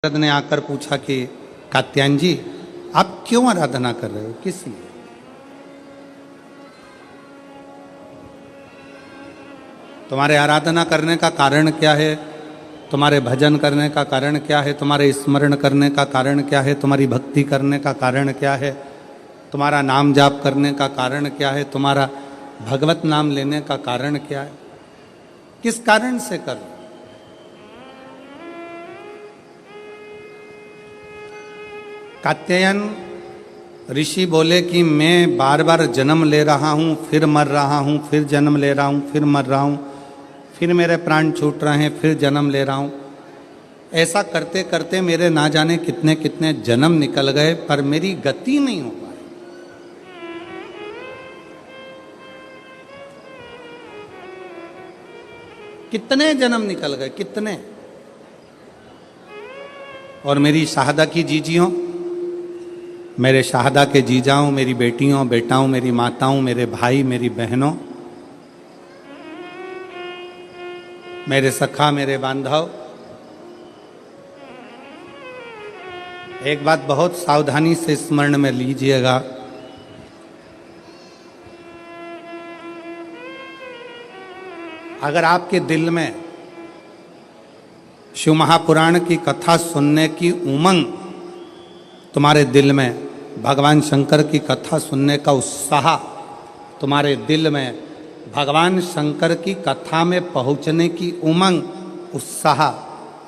नारद ने आकर पूछा कि कात्यायन जी आप क्यों आराधना कर रहे हो, किस लिए? तुम्हारे आराधना करने का कारण क्या है? तुम्हारे भजन करने का कारण क्या है? तुम्हारे स्मरण करने का कारण क्या है? तुम्हारी भक्ति करने का कारण क्या है? तुम्हारा नाम जाप करने का कारण क्या है? तुम्हारा भगवत नाम लेने का कारण क्या है? किस कारण से कर रहे हो? कात्यायन ऋषि बोले कि मैं बार बार जन्म ले रहा हूँ, फिर मर रहा हूँ, फिर जन्म ले रहा हूँ, फिर मर रहा हूँ, फिर मेरे प्राण छूट रहे हैं, फिर जन्म ले रहा हूँ। ऐसा करते करते मेरे ना जाने कितने कितने जन्म निकल गए, पर मेरी गति नहीं हो पाई। कितने जन्म निकल गए, कितने। और मेरी शाहदा की जीजियों, मेरे शाहदा के जीजाओं, मेरी बेटियों बेटाओं, मेरी माताओं, मेरे भाई मेरी बहनों, मेरे सखा मेरे बांधव, एक बात बहुत सावधानी से स्मरण में लीजिएगा। अगर आपके दिल में शिव महापुराण की कथा सुनने की उमंग, तुम्हारे दिल में भगवान शंकर की कथा सुनने का उत्साह, तुम्हारे दिल में भगवान शंकर की कथा में पहुंचने की उमंग उत्साह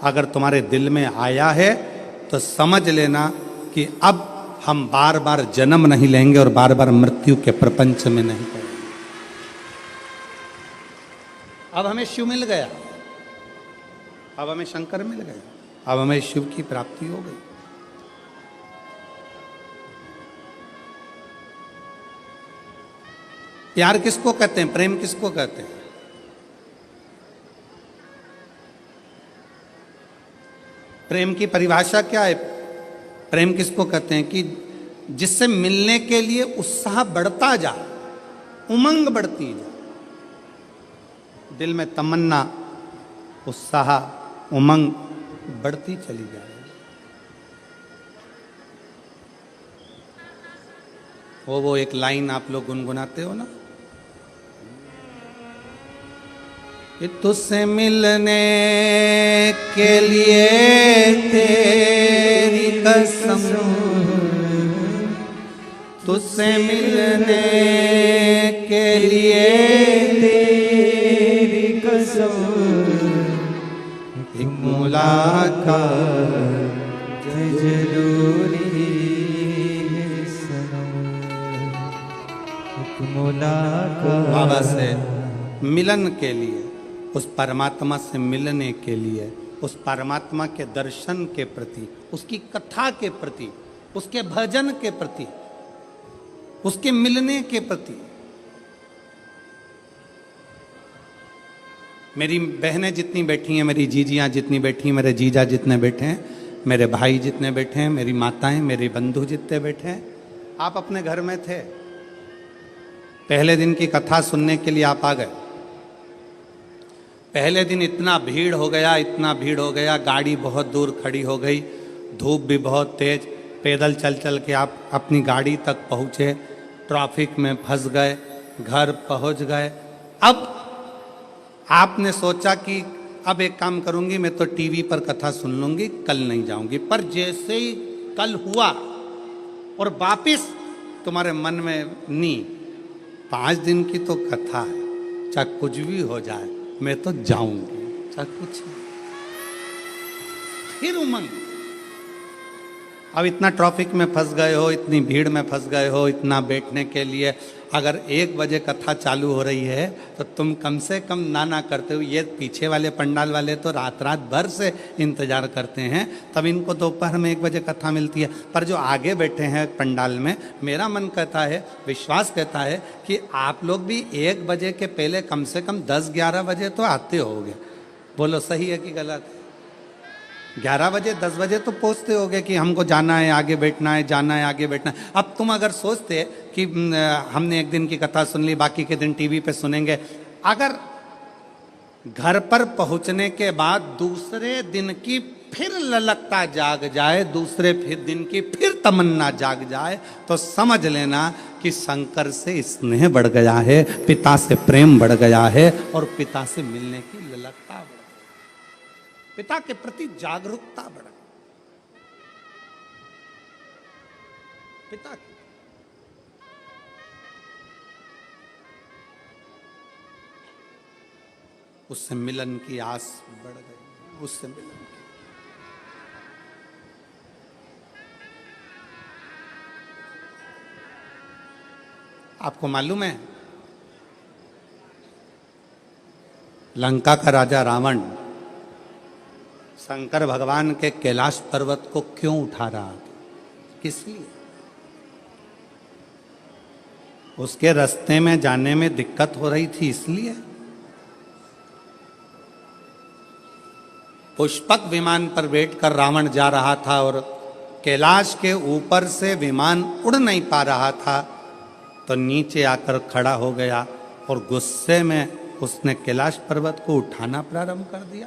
अगर तुम्हारे दिल में आया है तो समझ लेना कि अब हम बार बार जन्म नहीं लेंगे और बार बार मृत्यु के प्रपंच में नहीं पड़ेंगे। अब हमें शिव मिल गया, अब हमें शंकर मिल गया, अब हमें शिव की प्राप्ति हो गई। प्यार किसको कहते हैं, प्रेम किसको कहते हैं? प्रेम की परिभाषा क्या है? प्रेम किसको कहते हैं कि जिससे मिलने के लिए उत्साह बढ़ता जाए, उमंग बढ़ती जाए, दिल में तमन्ना, उत्साह, उमंग बढ़ती चली जाए। वो एक लाइन आप लोग गुनगुनाते हो ना, कि तुझसे मिलने के लिए तेरी कसम, तुझसे मिलने के लिए तेरी कसम, एक मुलाकात जरूरी है सनम, एक मुलाकात। बाबा से मिलन के लिए, उस परमात्मा से मिलने के लिए, उस परमात्मा के दर्शन के प्रति, उसकी कथा के प्रति, उसके भजन के प्रति, उसके मिलने के प्रति। मेरी बहनें जितनी बैठी हैं, मेरी जीजियां जितनी बैठी हैं, मेरे जीजा जितने बैठे हैं, मेरे भाई जितने बैठे हैं, मेरी माताएं, मेरे बंधु जितने बैठे हैं, आप अपने घर में थे, पहले दिन की कथा सुनने के लिए आप आ गए। पहले दिन इतना भीड़ हो गया, इतना भीड़ हो गया, गाड़ी बहुत दूर खड़ी हो गई, धूप भी बहुत तेज, पैदल चल चल के आप अपनी गाड़ी तक पहुँचे, ट्रैफिक में फंस गए, घर पहुँच गए। अब आपने सोचा कि अब एक काम करूँगी, मैं तो टीवी पर कथा सुन लूँगी, कल नहीं जाऊँगी। पर जैसे ही कल हुआ और वापिस तुम्हारे मन में नी, 5 दिन की तो कथा है, चाहे कुछ भी हो जाए मैं तो जाऊंगी, चाहे कुछ। फिर उमंग। अब इतना ट्रैफिक में फंस गए हो, इतनी भीड़ में फंस गए हो, इतना बैठने के लिए अगर 1 बजे कथा चालू हो रही है तो तुम कम से कम ना करते हो। ये पीछे वाले पंडाल वाले तो रात रात भर से इंतजार करते हैं, तब इनको दोपहर में 1 बजे कथा मिलती है। पर जो आगे बैठे हैं पंडाल में, मेरा मन कहता है, विश्वास कहता है कि आप लोग भी 1 बजे के पहले कम से कम 10-11 बजे तो आते होगे। बोलो सही है कि गलत है? 11 बजे 10 बजे तो पहुँचते होगे कि हमको जाना है, आगे बैठना है, जाना है, आगे बैठना है। अब तुम अगर सोचते कि हमने 1 दिन की कथा सुन ली, बाकी के दिन टीवी पे सुनेंगे, अगर घर पर पहुंचने के बाद दूसरे दिन की फिर ललकता जाग जाए, दूसरे फिर दिन की फिर तमन्ना जाग जाए, तो समझ लेना कि शंकर से स्नेह बढ़ गया है, पिता से प्रेम बढ़ गया है और पिता से मिलने की ललकता बढ़ गई, पिता के प्रति जागरूकता बढ़ गई। पिता की उससे मिलन की आस बढ़ गई, उससे मिलन की। आपको मालूम है लंका का राजा रावण शंकर भगवान के कैलाश पर्वत को क्यों उठा रहा था? किस लिए? उसके रास्ते में जाने में दिक्कत हो रही थी, इसलिए। पुष्पक विमान पर बैठकर रावण जा रहा था और कैलाश के ऊपर से विमान उड़ नहीं पा रहा था, तो नीचे आकर खड़ा हो गया और गुस्से में उसने कैलाश पर्वत को उठाना प्रारंभ कर दिया।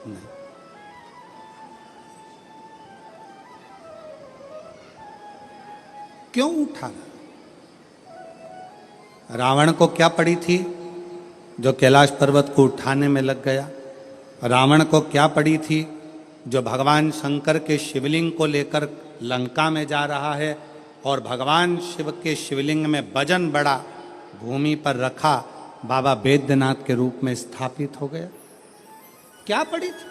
नहीं, क्यों उठा? रावण को क्या पड़ी थी जो कैलाश पर्वत को उठाने में लग गया? रावण को क्या पड़ी थी जो भगवान शंकर के शिवलिंग को लेकर लंका में जा रहा है और भगवान शिव के शिवलिंग में वजन बड़ा भूमि पर रखा, बाबा बैद्यनाथ के रूप में स्थापित हो गया? क्या पड़ी थी?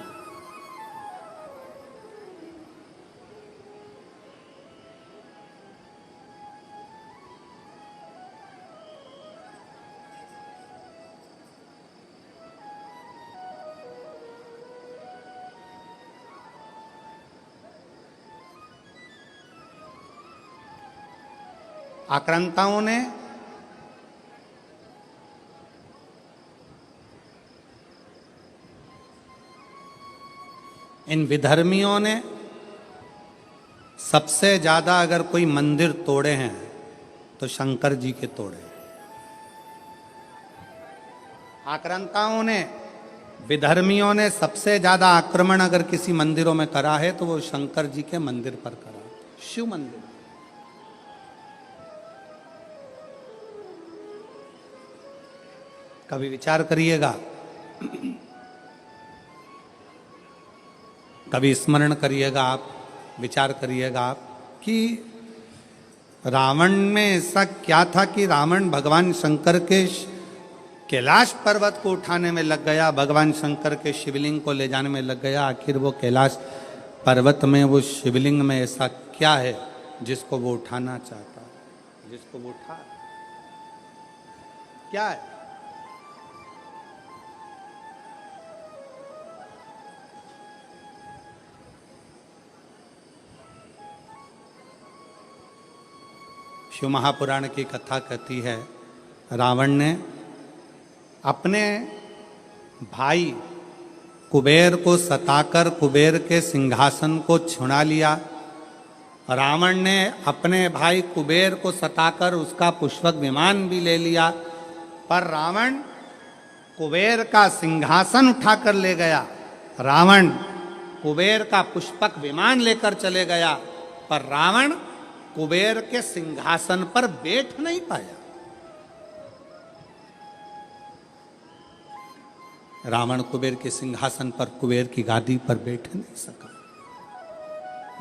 आक्रांताओं ने इन विधर्मियों ने सबसे ज्यादा अगर कोई मंदिर तोड़े हैं तो शंकर जी के तोड़े। आक्रांताओं ने, विधर्मियों ने सबसे ज्यादा आक्रमण अगर किसी मंदिरों में करा है तो वो शंकर जी के मंदिर पर करा, शिव मंदिर। कभी विचार करिएगा, कभी स्मरण करिएगा आप, विचार करिएगा आप कि रावण में ऐसा क्या था कि रावण भगवान शंकर के कैलाश पर्वत को उठाने में लग गया, भगवान शंकर के शिवलिंग को ले जाने में लग गया। आखिर वो कैलाश पर्वत में, वो शिवलिंग में ऐसा क्या है जिसको वो उठाना चाहता है, जिसको वो उठा? क्या है? शिव महापुराण की कथा कहती है रावण ने अपने भाई कुबेर को सताकर कुबेर के सिंहासन को छुड़ा लिया। रावण ने अपने भाई कुबेर को सताकर उसका पुष्पक विमान भी ले लिया, पर रावण कुबेर का सिंहासन उठाकर ले गया। रावण कुबेर का पुष्पक विमान लेकर चले गया, पर रावण कुबेर के सिंहासन पर बैठ नहीं पाया। रावण कुबेर के सिंहासन पर, कुबेर की गादी पर बैठ नहीं सका,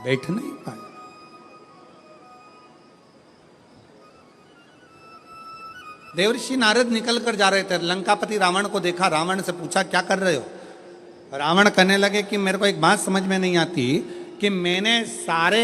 बैठ नहीं पाया। देवर्षि नारद निकल कर जा रहे थे, लंकापति रावण को देखा, रावण से पूछा क्या कर रहे हो? रावण कहने लगे कि मेरे को एक बात समझ में नहीं आती कि मैंने सारे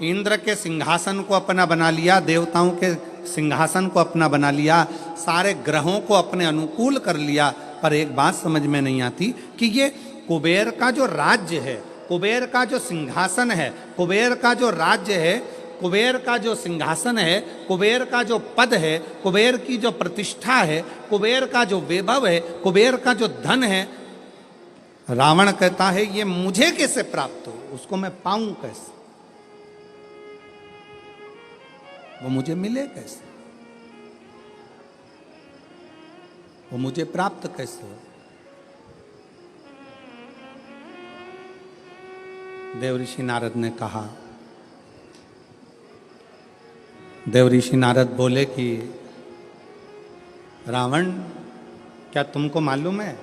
इंद्र के सिंहासन को अपना बना लिया, देवताओं के सिंहासन को अपना बना लिया, सारे ग्रहों को अपने अनुकूल कर लिया, पर एक बात समझ में नहीं आती कि ये कुबेर का जो राज्य है, कुबेर का जो सिंहासन है, कुबेर का जो राज्य है, कुबेर का जो सिंहासन है, कुबेर का जो पद है, कुबेर की जो प्रतिष्ठा है, कुबेर का जो वैभव है, कुबेर का जो धन है, रावण कहता है ये मुझे कैसे प्राप्त हो, उसको मैं पाऊं कैसे, वो मुझे मिले कैसे, वो मुझे प्राप्त कैसे हो? देवऋषि नारद ने कहा। देवऋषि नारद बोले कि रावण, क्या तुमको मालूम है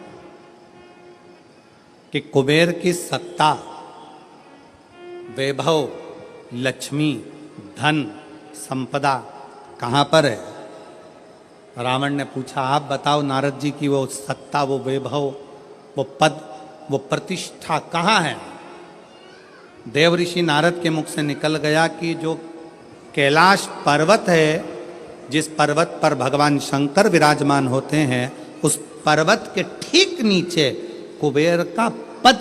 कि कुबेर की सत्ता, वैभव, लक्ष्मी, धन, संपदा कहाँ पर है? रावण ने पूछा, आप बताओ नारद जी की वो सत्ता, वो वैभव, वो पद, वो प्रतिष्ठा कहाँ है? देवऋषि नारद के मुख से निकल गया कि जो कैलाश पर्वत है, जिस पर्वत पर भगवान शंकर विराजमान होते हैं, उस पर्वत के ठीक नीचे कुबेर का पद,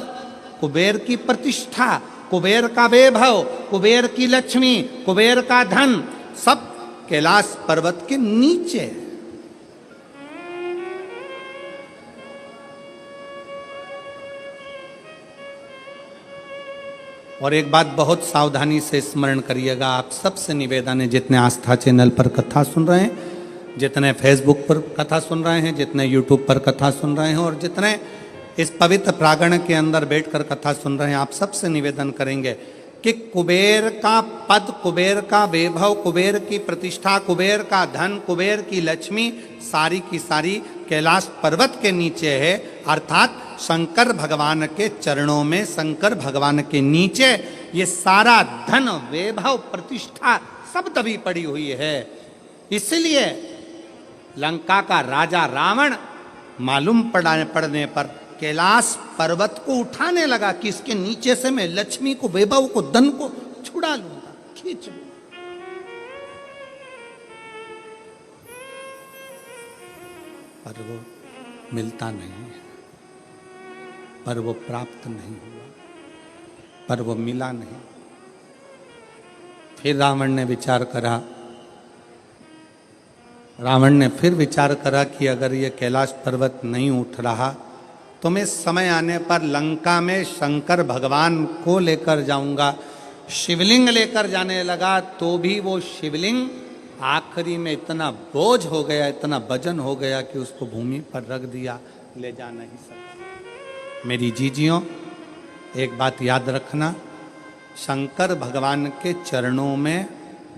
कुबेर की प्रतिष्ठा, कुबेर का वैभव, कुबेर की लक्ष्मी, कुबेर का धन, सब कैलाश पर्वत के नीचे। और एक बात बहुत सावधानी से स्मरण करिएगा, आप सबसे निवेदन है, जितने आस्था चैनल पर कथा सुन रहे हैं, जितने फेसबुक पर कथा सुन रहे हैं, जितने यूट्यूब पर कथा सुन रहे हैं, और जितने इस पवित्र प्रांगण के अंदर बैठकर कथा सुन रहे हैं, आप सबसे निवेदन करेंगे कि कुबेर का पद, कुबेर का वैभव, कुबेर की प्रतिष्ठा, कुबेर का धन, कुबेर की लक्ष्मी सारी की सारी कैलाश पर्वत के नीचे है, अर्थात शंकर भगवान के चरणों में, शंकर भगवान के नीचे ये सारा धन, वैभव, प्रतिष्ठा सब दबी पड़ी हुई है। इसलिए लंका का राजा रावण मालूम पड़ने पर कैलाश पर्वत को उठाने लगा कि इसके नीचे से मैं लक्ष्मी को, वैभव को, धन को छुड़ा लूंगा, खींच लूंगा। पर वो मिलता नहीं है, पर वो प्राप्त नहीं हुआ, पर वो मिला नहीं। फिर रावण ने विचार करा, रावण ने फिर विचार करा कि अगर ये कैलाश पर्वत नहीं उठ रहा तो मैं समय आने पर लंका में शंकर भगवान को लेकर जाऊंगा। शिवलिंग लेकर जाने लगा तो भी वो शिवलिंग आखिरी में इतना बोझ हो गया, इतना वजन हो गया कि उसको भूमि पर रख दिया, ले जा नहीं सका। मेरी जीजियों, एक बात याद रखना, शंकर भगवान के चरणों में,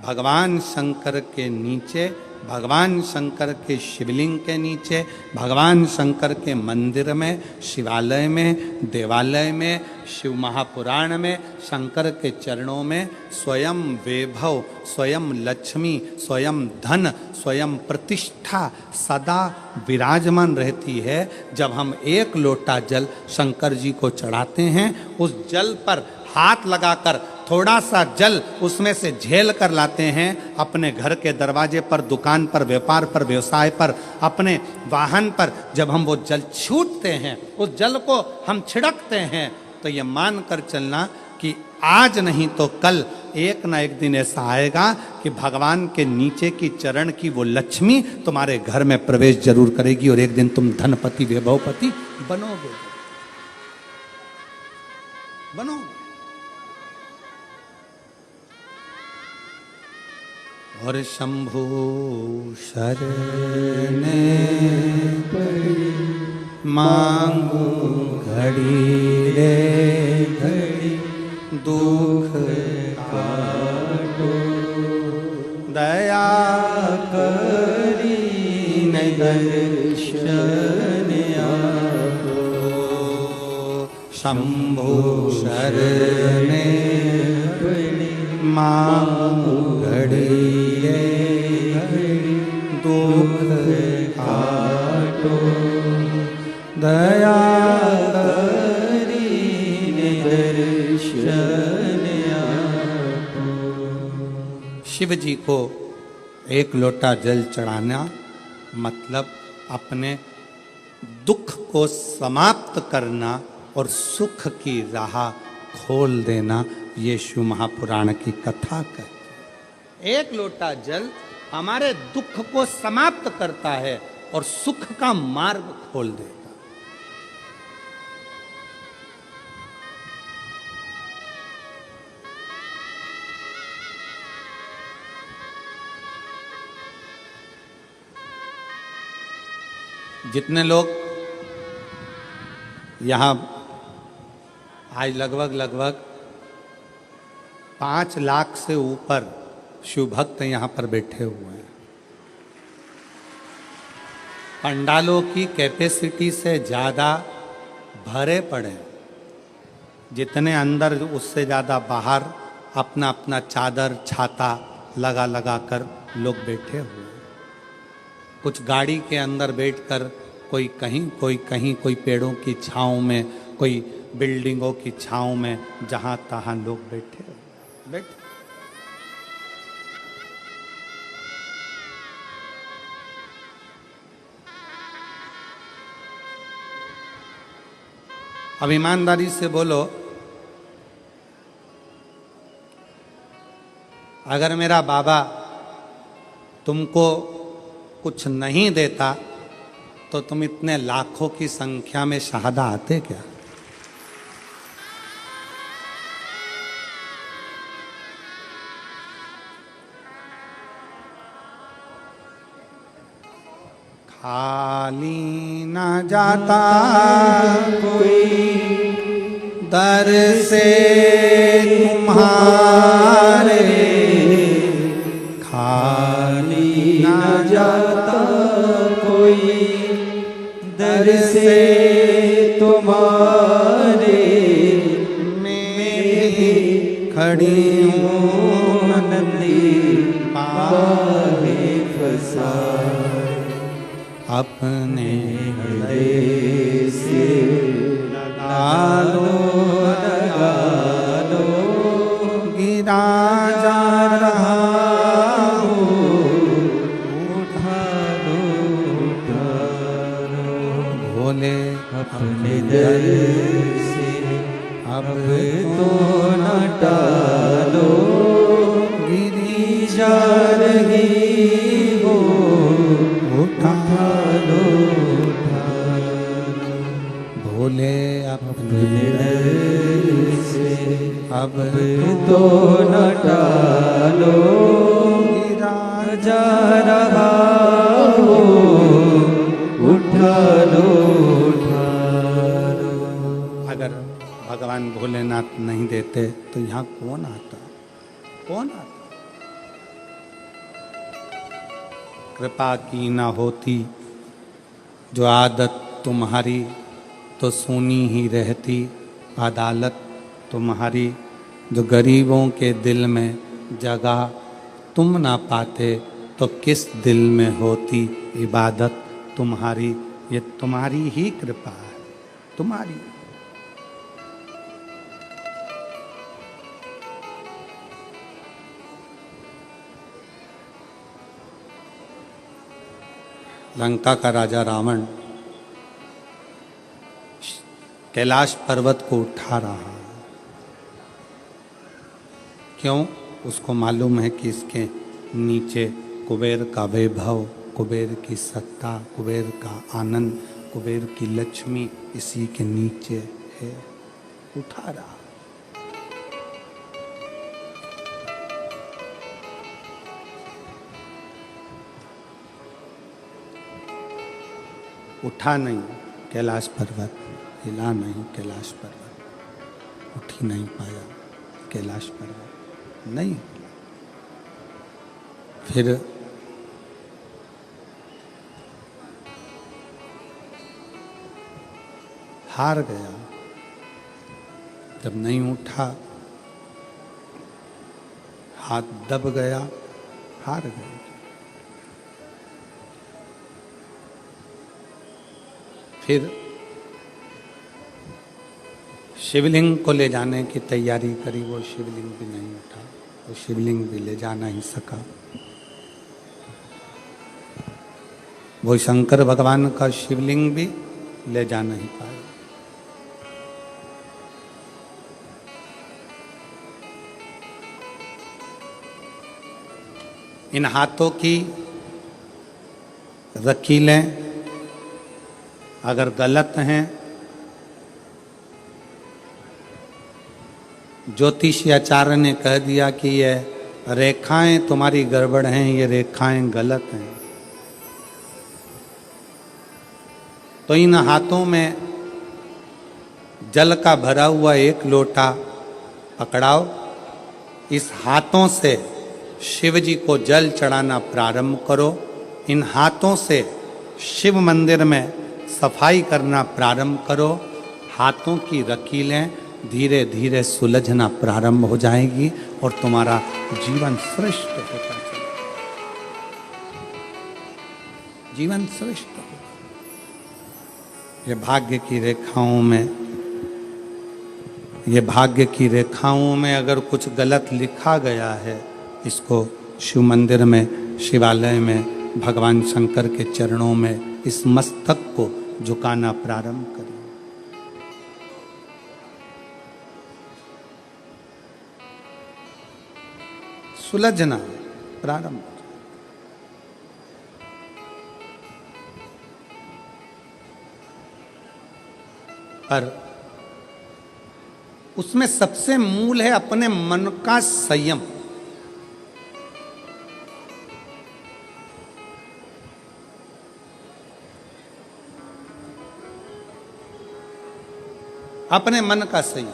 भगवान शंकर के नीचे, भगवान शंकर के शिवलिंग के नीचे, भगवान शंकर के मंदिर में, शिवालय में, देवालय में, शिव महापुराण में, शंकर के चरणों में स्वयं वैभव, स्वयं लक्ष्मी, स्वयं धन, स्वयं प्रतिष्ठा सदा विराजमान रहती है। जब हम एक लोटा जल शंकर जी को चढ़ाते हैं, उस जल पर हाथ लगाकर थोड़ा सा जल उसमें से झेल कर लाते हैं, अपने घर के दरवाजे पर, दुकान पर, व्यापार पर, व्यवसाय पर, अपने वाहन पर जब हम वो जल छूटते हैं, उस जल को हम छिड़कते हैं, तो ये मान कर चलना कि आज नहीं तो कल एक ना एक दिन ऐसा आएगा कि भगवान के नीचे की चरण की वो लक्ष्मी तुम्हारे घर में प्रवेश जरूर करेगी और एक दिन तुम धनपति, वैभवपति बनोगे, बनोगे। और शंभु शरणे पड़ी मांगू घड़ी रे घड़ी, दुख काटो दया करी न दर्शन आपो। शंभु शरणे पड़ी मांगू घड़ी दुख काटो दया करी दर्शन आपो। शिव जी को एक लोटा जल चढ़ाना मतलब अपने दुख को समाप्त करना और सुख की राह खोल देना, ये शिव महापुराण की कथा कहती है। एक लोटा जल हमारे दुख को समाप्त करता है और सुख का मार्ग खोल देता। जितने लोग यहाँ आज लगभग 5 लाख से ऊपर शिव भक्त यहाँ पर बैठे हुए हैं। पंडालों की कैपेसिटी से ज़्यादा भरे पड़े, जितने अंदर उससे ज़्यादा बाहर अपना अपना चादर छाता लगा लगा कर लोग बैठे हुए हैं। कुछ गाड़ी के अंदर बैठकर कोई कहीं कोई पेड़ों की छाँव में, कोई बिल्डिंगों की छाँव में, जहाँ तहाँ लोग बैठे। अब ईमानदारी से बोलो, अगर मेरा बाबा तुमको कुछ नहीं देता तो तुम इतने लाखों की संख्या में शहादा आते क्या? खाली न जाता कोई दर से तुम्हारे, खाली न जाता कोई दर से तुम्हारे, मैं भी खड़ी हूँ नदी पाहे फसा, अपने हृदय से लगा लो, गिरा जा रहा उठा लो, भोले अपने दर से अब तो न टालो, गिरी जा रही हो, उठा लो, भोले अपने दर से अब तो न टालो, गिरा जा रहा हो, उठा लो। अगर भगवान भोलेनाथ नहीं देते तो यहाँ कौन आता? कौन आता? कृपा की ना होती जो आदत तुम्हारी, तो सुनी ही रहती अदालत तुम्हारी। जो गरीबों के दिल में जगह तुम ना पाते, तो किस दिल में होती इबादत तुम्हारी। ये तुम्हारी ही कृपा है, तुम्हारी। लंका का राजा रावण कैलाश पर्वत को उठा रहा है। क्यों? उसको मालूम है कि इसके नीचे कुबेर का वैभव, कुबेर की सत्ता, कुबेर का आनंद, कुबेर की लक्ष्मी इसी के नीचे है। उठा रहा। उठा नहीं कैलाश पर्वत, हिला नहीं कैलाश पर्वत, उठ ही नहीं पाया कैलाश पर्वत, नहीं। फिर हार गया। जब नहीं उठा, हाथ दब गया, हार गया। फिर शिवलिंग को ले जाने की तैयारी करी, वो शिवलिंग भी नहीं उठा, वो शिवलिंग भी ले जा नहीं सका। वो शंकर भगवान का शिवलिंग भी ले जा नहीं पाया। इन हाथों की रकीलें अगर गलत हैं, ज्योतिषी आचार्य ने कह दिया कि ये रेखाएं तुम्हारी गड़बड़ हैं, ये रेखाएं गलत हैं, तो इन हाथों में जल का भरा हुआ एक लोटा पकड़ाओ इस हाथों से शिव जी को जल चढ़ाना प्रारंभ करो। इन हाथों से शिव मंदिर में सफाई करना प्रारंभ करो। हाथों की लकीरें धीरे धीरे सुलझना प्रारंभ हो जाएगी और तुम्हारा जीवन श्रेष्ठ होता चलेगा। जीवन श्रेष्ठ होगा। ये भाग्य की रेखाओं में, ये भाग्य की रेखाओं में अगर कुछ गलत लिखा गया है, इसको शिव मंदिर में, शिवालय में, भगवान शंकर के चरणों में इस मस्तक को झुकाना प्रारंभ करें। सुलझना प्रारंभ। पर उसमें सबसे मूल है अपने मन का संयम। अपने मन का संयम।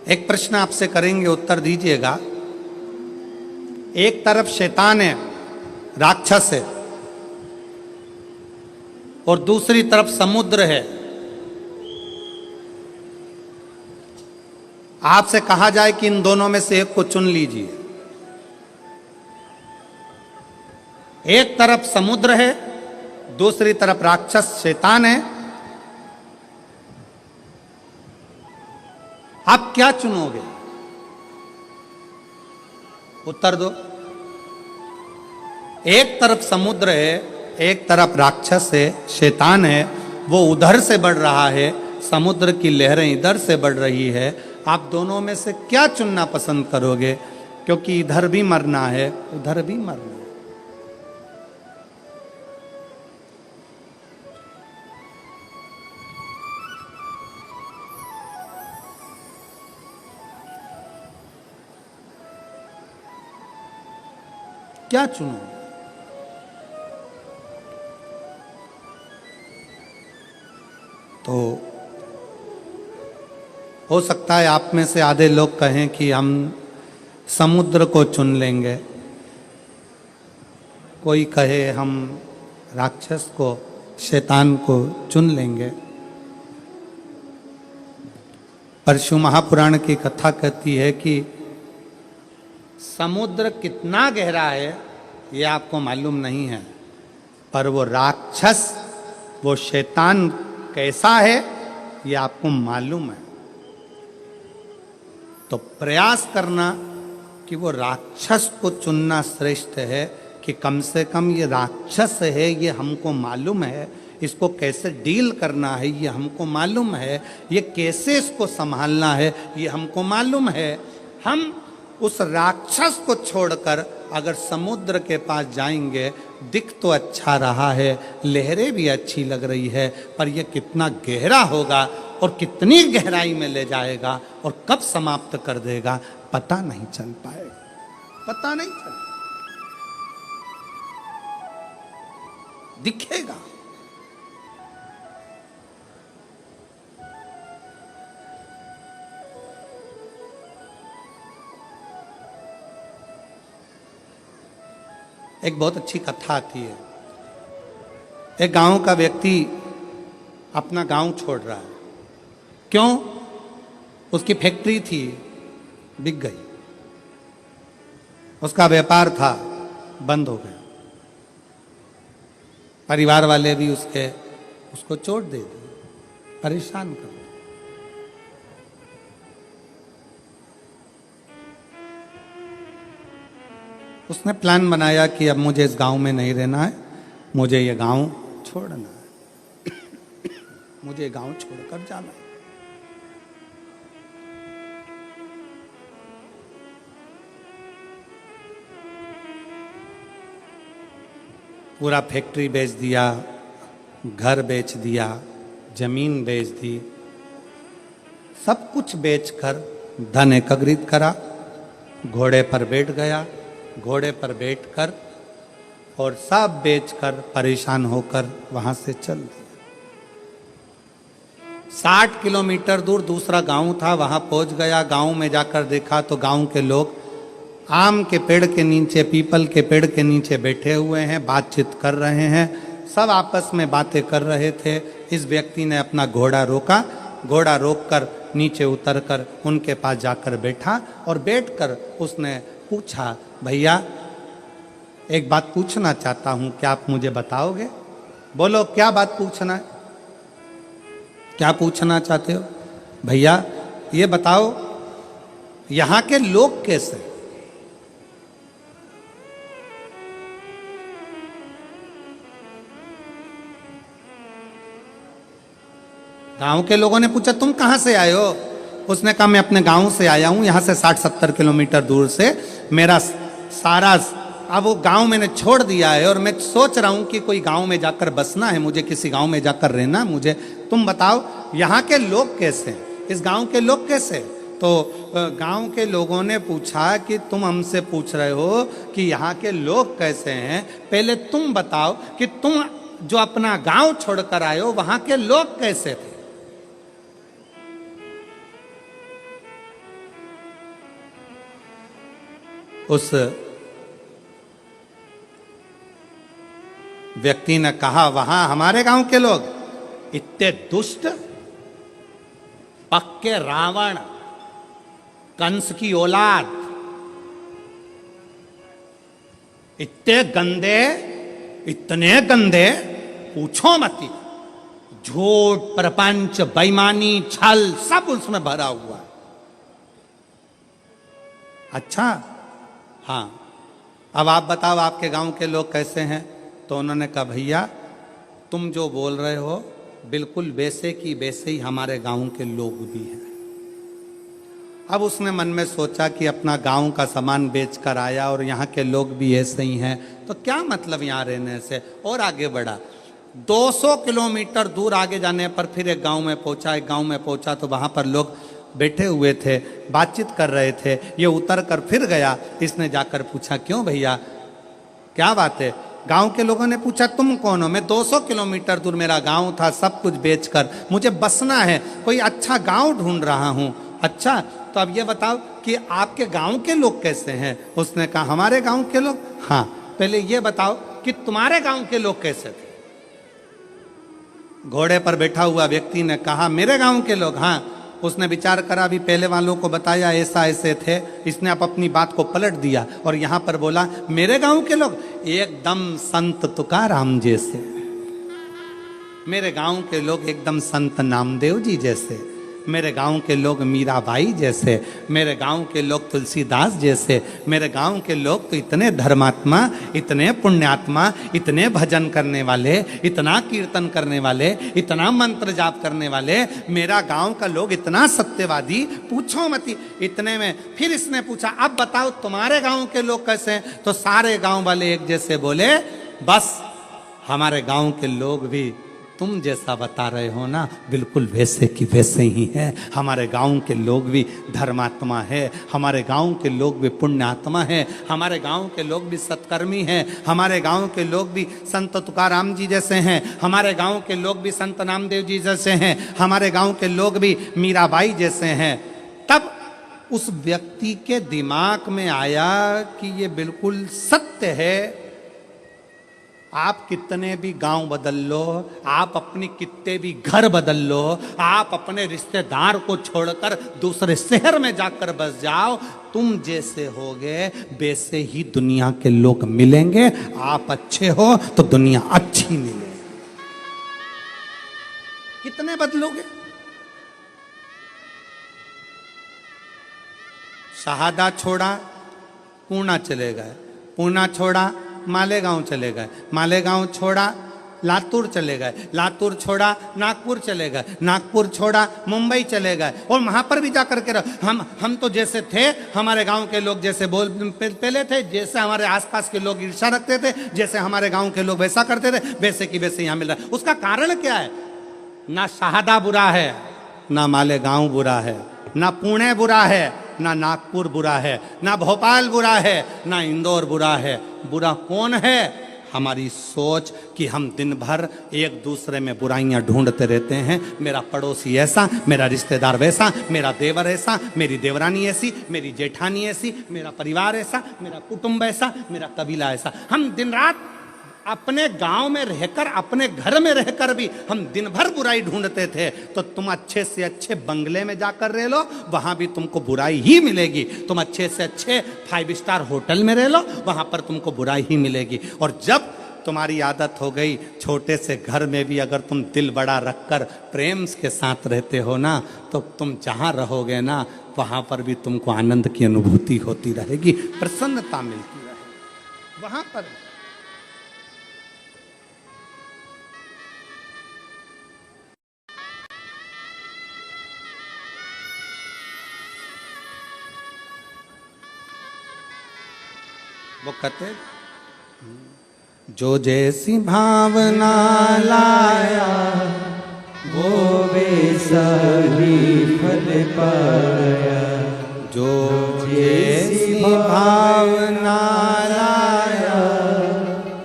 एक प्रश्न आपसे करेंगे, उत्तर दीजिएगा। एक तरफ शैतान है, राक्षस है, और दूसरी तरफ समुद्र है। आपसे कहा जाए कि इन दोनों में से एक को चुन लीजिए। एक तरफ समुद्र है, दूसरी तरफ राक्षस शैतान है। आप क्या चुनोगे? उत्तर दो। एक तरफ समुद्र है, एक तरफ राक्षस है, शैतान है। वो उधर से बढ़ रहा है, समुद्र की लहरें इधर से बढ़ रही है। आप दोनों में से क्या चुनना पसंद करोगे? क्योंकि इधर भी मरना है, उधर भी मरना है। क्या चुनो? तो हो सकता है आप में से आधे लोग कहें कि हम समुद्र को चुन लेंगे, कोई कहे हम राक्षस को, शैतान को चुन लेंगे। पर शिव महापुराण की कथा कहती है कि समुद्र कितना गहरा है ये आपको मालूम नहीं है, पर वो राक्षस, वो शैतान कैसा है ये आपको मालूम है। तो प्रयास करना कि वो राक्षस को चुनना श्रेष्ठ है, कि कम से कम ये राक्षस है, ये हमको मालूम है, इसको कैसे डील करना है ये हमको मालूम है, ये कैसे इसको संभालना है ये हमको मालूम है। हम उस राक्षस को छोड़कर अगर समुद्र के पास जाएंगे, दिख तो अच्छा रहा है, लहरें भी अच्छी लग रही है, पर यह कितना गहरा होगा और कितनी गहराई में ले जाएगा और कब समाप्त कर देगा पता नहीं चल पाएगा, पता नहीं चल दिखेगा। एक बहुत अच्छी कथा आती है। एक गांव का व्यक्ति अपना गांव छोड़ रहा है। क्यों? उसकी फैक्ट्री थी, बिक गई, उसका व्यापार था, बंद हो गया। परिवार वाले भी उसको चोट दे दी, परेशान कर दिया। उसने प्लान बनाया कि अब मुझे इस गांव में नहीं रहना है, मुझे ये गांव छोड़ना है, मुझे गांव छोड़कर जाना है। पूरा फैक्ट्री बेच दिया, घर बेच दिया, जमीन बेच दी, सब कुछ बेचकर धन एकत्रित करा, घोड़े पर बैठ गया, घोड़े पर बैठकर और सब बेचकर परेशान होकर वहां से चल दिया। 60 किलोमीटर दूर दूसरा गांव था, वहां पहुंच गया। गांव में जाकर देखा तो गांव के लोग आम के पेड़ के नीचे, पीपल के पेड़ के नीचे बैठे हुए हैं, बातचीत कर रहे हैं, सब आपस में बातें कर रहे थे। इस व्यक्ति ने अपना घोड़ा रोका, घोड़ा रोककर नीचे उतरकर उनके पास जाकर बैठा और बैठकर उसने पूछा, भैया एक बात पूछना चाहता हूं, क्या आप मुझे बताओगे? बोलो क्या बात पूछना है, क्या पूछना चाहते हो? भैया ये बताओ यहां के लोग कैसे? गांव के लोगों ने पूछा तुम कहां से आए हो? उसने कहा मैं अपने गांव से आया हूं, यहां से 60-70 किलोमीटर दूर से। मेरा सारा अब वो गांव मैंने छोड़ दिया है और मैं सोच रहा हूं कि कोई गांव में जाकर बसना है, मुझे किसी गांव में जाकर रहना मुझे। तुम बताओ यहाँ के लोग कैसे हैं, इस गांव के लोग कैसे? तो गांव के लोगों ने पूछा कि तुम हमसे पूछ रहे हो कि यहाँ के लोग कैसे हैं, पहले तुम बताओ कि तुम जो अपना गांव छोड़कर आए हो वहां के लोग कैसे थे? उस व्यक्ति ने कहा वहां हमारे गांव के लोग इतने दुष्ट, पक्के रावण, कंस की औलाद, इतने गंदे, इतने गंदे पूछो मत। झूठ, प्रपंच, बेईमानी, छल सब उसमें भरा हुआ। अच्छा हाँ, अब आप बताओ आपके गांव के लोग कैसे हैं? तो उन्होंने कहा भैया तुम जो बोल रहे हो बिल्कुल वैसे की वैसे ही हमारे गांव के लोग भी हैं। अब उसने मन में सोचा कि अपना गांव का सामान बेचकर आया और यहाँ के लोग भी ऐसे ही हैं, तो क्या मतलब यहाँ रहने से, और आगे बढ़ा। 200 किलोमीटर दूर आगे जाने पर फिर एक गांव में पहुंचा। एक गांव में पहुंचा तो वहां पर लोग बैठे हुए थे, बातचीत कर रहे थे। ये उतर कर फिर गया, इसने जाकर पूछा क्यों भैया क्या बात है? गांव के लोगों ने पूछा तुम कौन हो? मैं 200 किलोमीटर दूर मेरा गांव था, सब कुछ बेचकर मुझे बसना है, कोई अच्छा गांव ढूंढ रहा हूं। अच्छा तो अब ये बताओ कि आपके गांव के लोग कैसे हैं? उसने कहा हमारे गांव के लोग, हाँ पहले ये बताओ कि तुम्हारे गांव के लोग कैसे थे? घोड़े पर बैठा हुआ व्यक्ति ने कहा मेरे गांव के लोग, हाँ। उसने विचार करा, अभी पहले वालों को बताया ऐसा ऐसे थे, इसने अब अपनी बात को पलट दिया और यहां पर बोला मेरे गांव के लोग एकदम संत तुकाराम जैसे, मेरे गांव के लोग एकदम संत नामदेव जी जैसे, मेरे गांव के लोग मीराबाई जैसे, मेरे गांव के लोग तुलसीदास जैसे, मेरे गांव के लोग तो इतने धर्मात्मा, इतने पुण्यात्मा, इतने भजन करने वाले, इतना कीर्तन करने वाले, इतना मंत्र जाप करने वाले, मेरा गांव का लोग इतना सत्यवादी, पूछो मत। इतने में फिर इसने पूछा अब बताओ तुम्हारे गांव के लोग कैसे हैं? तो सारे गांव वाले एक जैसे बोले बस हमारे गांव के लोग भी तुम जैसा बता रहे हो ना बिल्कुल वैसे की वैसे ही है। हमारे गांव के लोग भी धर्मात्मा है, हमारे गांव के लोग भी पुण्यात्मा है, हमारे गांव के लोग भी सत्कर्मी हैं, हमारे गांव के लोग भी संत तुकाराम जी जैसे हैं, हमारे गांव के लोग भी संत नामदेव जी जैसे हैं, हमारे गांव के लोग भी मीराबाई जैसे हैं। तब उस व्यक्ति के दिमाग में आया कि ये बिल्कुल सत्य है। आप कितने भी गांव बदल लो, आप अपनी कितने भी घर बदल लो, आप अपने रिश्तेदार को छोड़कर दूसरे शहर में जाकर बस जाओ, तुम जैसे होगे वैसे ही दुनिया के लोग मिलेंगे। आप अच्छे हो तो दुनिया अच्छी मिलेगी। कितने बदलोगे? शहादा छोड़ा पूना चले गए, पूना छोड़ा मालेगांव चले गए, मालेगांव छोड़ा लातूर चले गए, लातूर छोड़ा नागपुर चले गए, नागपुर छोड़ा मुंबई चले गए। और वहां पर भी जाकर के हम तो जैसे थे हमारे गांव के लोग जैसे पहले थे, जैसे हमारे आसपास के लोग ईर्ष्या रखते थे, जैसे हमारे गांव के लोग वैसा करते थे, वैसे की वैसे यहाँ मिल रहा है। उसका कारण क्या है? ना शहादा बुरा है, ना मालेगांव बुरा है, ना पुणे बुरा है, ना नागपुर बुरा है, ना भोपाल बुरा है, ना इंदौर बुरा है। बुरा कौन है? हमारी सोच कि हम दिन भर एक दूसरे में बुराइयां ढूंढते रहते हैं। मेरा पड़ोसी ऐसा, मेरा रिश्तेदार वैसा, मेरा देवर ऐसा, मेरी देवरानी ऐसी, मेरी जेठानी ऐसी, मेरा परिवार ऐसा, मेरा कुटुंब ऐसा, मेरा कबीला ऐसा। हम दिन रात अपने गांव में रहकर, अपने घर में रहकर भी हम दिन भर बुराई ढूंढते थे। तो तुम अच्छे से अच्छे बंगले में जाकर रह लो, वहां भी तुमको बुराई ही मिलेगी। तुम अच्छे से अच्छे 5 स्टार होटल में रह लो, वहां पर तुमको बुराई ही मिलेगी। और जब तुम्हारी आदत हो गई छोटे से घर में भी अगर तुम दिल बड़ा रखकर प्रेम के साथ रहते हो ना, तो तुम जहां रहोगे ना, वहां पर भी तुमको आनंद की अनुभूति होती रहेगी, प्रसन्नता मिलती रहेगी वहां पर। वो कहते जो जैसी भावना लाया वो वैसा ही फल पाया। जो जैसी भावना लाया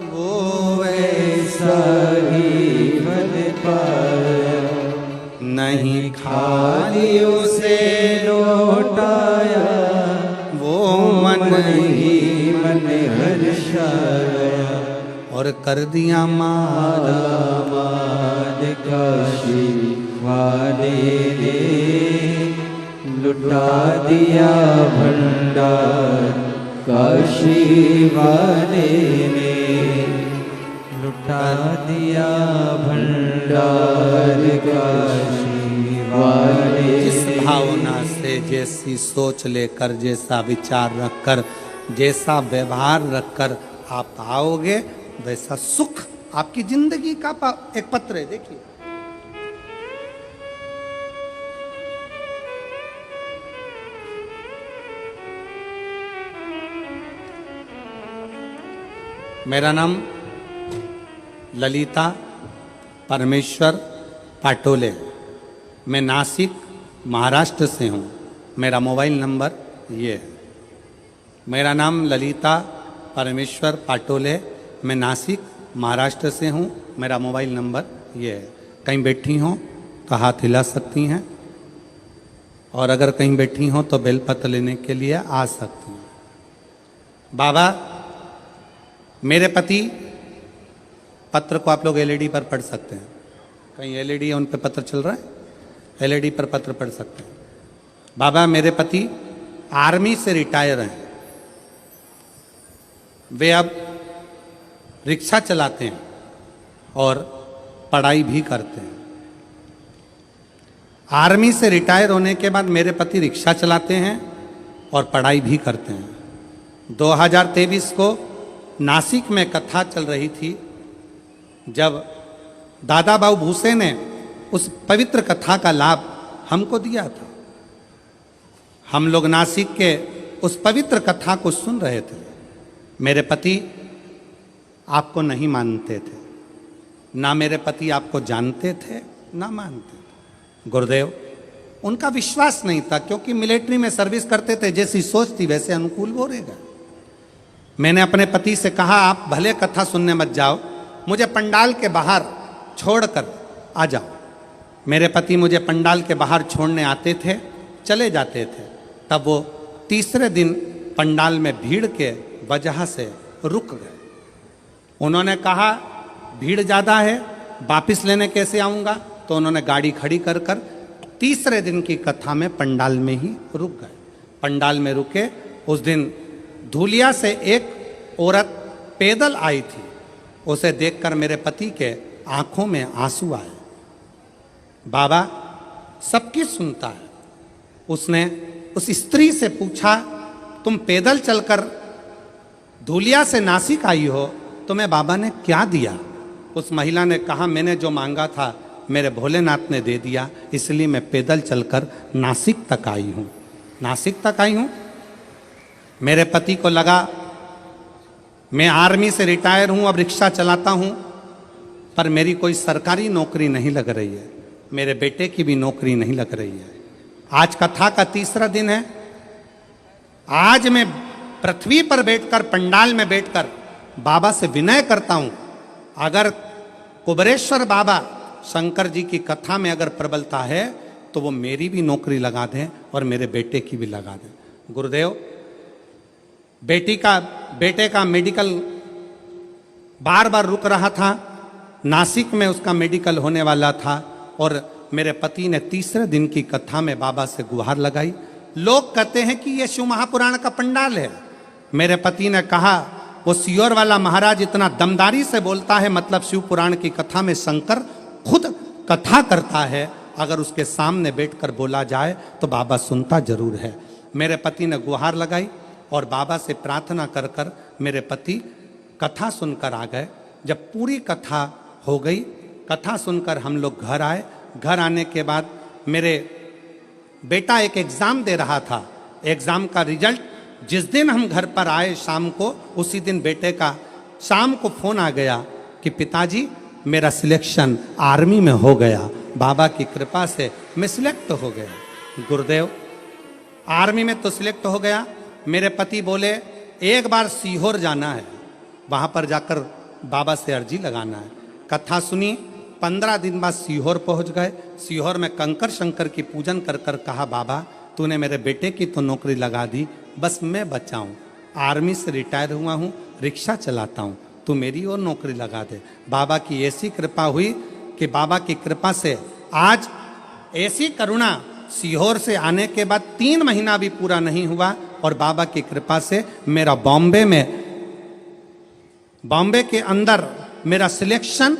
वो वैसा ही फल पाया। नहीं खाली उसे लौटाया वो मन ही मन हर्षाया। और कर दिया माला माल काशी वाले ने लुटा दिया भंडार। काशी वाले ने लुटा दिया भंडार। काशी वाले जिस भावना से, जैसी सोच लेकर, जैसा विचार रखकर, जैसा व्यवहार रखकर आप आओगे, वैसा सुख आपकी जिंदगी का एक पत्र है। देखिए, मेरा नाम ललिता परमेश्वर पाटोले, मैं नासिक महाराष्ट्र से हूँ। मेरा मोबाइल नंबर ये है। मेरा नाम ललिता परमेश्वर पाटोले, मैं नासिक महाराष्ट्र से हूँ। मेरा मोबाइल नंबर ये है। कहीं बैठी हों तो हाथ हिला सकती हैं, और अगर कहीं बैठी हों तो बेलपत्र लेने के लिए आ सकती हैं। बाबा, मेरे पति, पत्र को आप लोग एलईडी पर पढ़ सकते हैं। कहीं एलईडी है उन पर पत्र चल रहा है, एलईडी पर पत्र पढ़ सकते हैं। बाबा, मेरे पति आर्मी से रिटायर हैं। वे अब रिक्शा चलाते हैं और पढ़ाई भी करते हैं। आर्मी से रिटायर होने के बाद मेरे पति रिक्शा चलाते हैं और पढ़ाई भी करते हैं। 2023 को नासिक में कथा चल रही थी, जब दादा बाबू भूसे ने उस पवित्र कथा का लाभ हमको दिया था। हम लोग नासिक के उस पवित्र कथा को सुन रहे थे। मेरे पति आपको नहीं मानते थे, ना मेरे पति आपको जानते थे ना मानते थे। गुरुदेव, उनका विश्वास नहीं था, क्योंकि मिलिट्री में सर्विस करते थे। जैसी सोच थी वैसे अनुकूल वो रहेगा। मैंने अपने पति से कहा, आप भले कथा सुनने मत जाओ, मुझे पंडाल के बाहर छोड़कर आ जाओ। मेरे पति मुझे पंडाल के बाहर छोड़ने आते थे, चले जाते थे। तब वो तीसरे दिन पंडाल में भीड़ के वजह से रुक गए। उन्होंने कहा, भीड़ ज़्यादा है, वापस लेने कैसे आऊँगा? तो उन्होंने गाड़ी खड़ी कर कर तीसरे दिन की कथा में पंडाल में ही रुक गए। पंडाल में रुके। उस दिन धूलिया से एक औरत पैदल आई थी। उसे देखकर मेरे पति के आंखों में आंसू आए। बाबा सबकी सुनता है। उसने उस स्त्री से पूछा, तुम पैदल चलकर धूलिया से नासिक आई हो, तुम्हें बाबा ने क्या दिया? उस महिला ने कहा, मैंने जो मांगा था मेरे भोलेनाथ ने दे दिया, इसलिए मैं पैदल चलकर नासिक तक आई हूँ। नासिक तक आई हूँ। मेरे पति को लगा मैं आर्मी से रिटायर हूँ, अब रिक्शा चलाता हूँ, पर मेरी कोई सरकारी नौकरी नहीं लग रही है, मेरे बेटे की भी नौकरी नहीं लग रही है। आज कथा का तीसरा दिन है। आज मैं पृथ्वी पर बैठकर, पंडाल में बैठकर बाबा से विनय करता हूं, अगर कुबरेश्वर बाबा शंकर जी की कथा में अगर प्रबलता है तो वो मेरी भी नौकरी लगा दें और मेरे बेटे की भी लगा दें। गुरुदेव, बेटे का मेडिकल बार बार रुक रहा था, नासिक में उसका मेडिकल होने वाला था और मेरे पति ने तीसरे दिन की कथा में बाबा से गुहार लगाई। लोग कहते हैं कि यह शिव महापुराण का पंडाल है। मेरे पति ने कहा, वो सियोर वाला महाराज इतना दमदारी से बोलता है, मतलब शिव पुराण की कथा में शंकर खुद कथा करता है, अगर उसके सामने बैठकर बोला जाए तो बाबा सुनता जरूर है। मेरे पति ने गुहार लगाई और बाबा से प्रार्थना कर कर मेरे पति कथा सुनकर आ गए। जब पूरी कथा हो गई, कथा सुनकर हम लोग घर आए। घर आने के बाद मेरे बेटा एक एग्ज़ाम दे रहा था, एग्ज़ाम का रिजल्ट जिस दिन हम घर पर आए शाम को, उसी दिन बेटे का शाम को फ़ोन आ गया कि पिताजी मेरा सिलेक्शन आर्मी में हो गया, बाबा की कृपा से मैं सिलेक्ट हो गया। गुरुदेव, आर्मी में तो सिलेक्ट हो गया। मेरे पति बोले एक बार सीहोर जाना है, वहाँ पर जाकर बाबा से अर्जी लगाना है। कथा सुनी, 15 दिन बाद सीहोर पहुँच गए। सीहोर में कंकर शंकर की पूजन कर कर कहा, बाबा तूने मेरे बेटे की तो नौकरी लगा दी, बस मैं बचा हूँ, आर्मी से रिटायर हुआ हूँ, रिक्शा चलाता हूँ, तू मेरी और नौकरी लगा दे। बाबा की ऐसी कृपा हुई कि बाबा की कृपा से आज ऐसी करुणा, सीहोर से आने के बाद 3 महीना भी पूरा नहीं हुआ और बाबा की कृपा से मेरा बॉम्बे के अंदर मेरा सिलेक्शन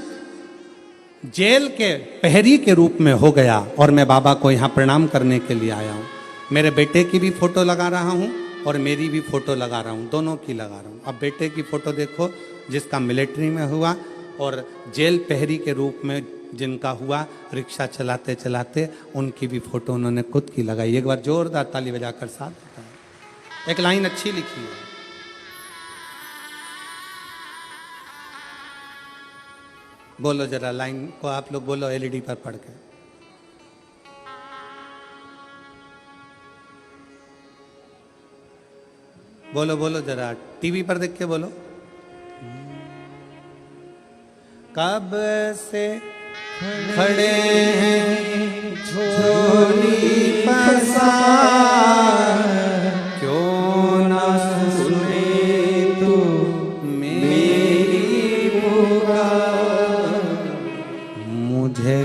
जेल के प्रहरी के रूप में हो गया और मैं बाबा को यहाँ प्रणाम करने के लिए आया हूँ। मेरे बेटे की भी फोटो लगा रहा हूँ और मेरी भी फोटो लगा रहा हूँ, दोनों की लगा रहा हूँ। अब बेटे की फोटो देखो जिसका मिलिट्री में हुआ और जेल प्रहरी के रूप में जिनका हुआ रिक्शा चलाते चलाते, उनकी भी फोटो उन्होंने खुद की लगाई। एक बार जोरदार ताली बजाकर साथ बताएं। एक लाइन अच्छी लिखी है, बोलो जरा लाइन को आप लोग बोलो एलईडी पर पढ़ के। बोलो बोलो जरा, टीवी पर देख के बोलो। कब से खड़े हैं झोली पसार, क्यों ना सुने तू मेरी पुकार, मुझे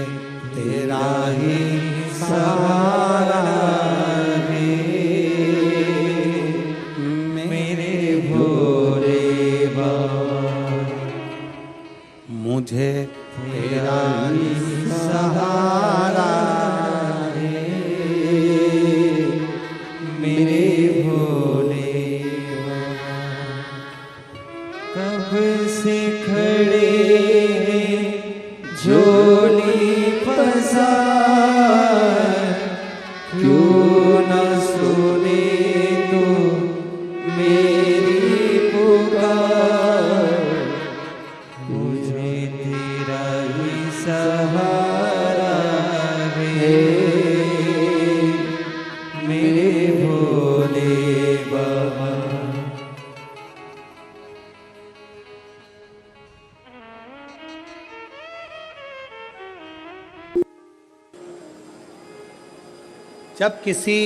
तेरा ही सहारा है, मेरे भोले बाबा, मुझे तेरा ही सहारा है, मेरे भोले बाबा। कब से खड़े झोली पसार, क्यों न सुने तू मेरी पुकार, मुझे तेरा ही सहारा है, मेरे भोले बाबा। जब किसी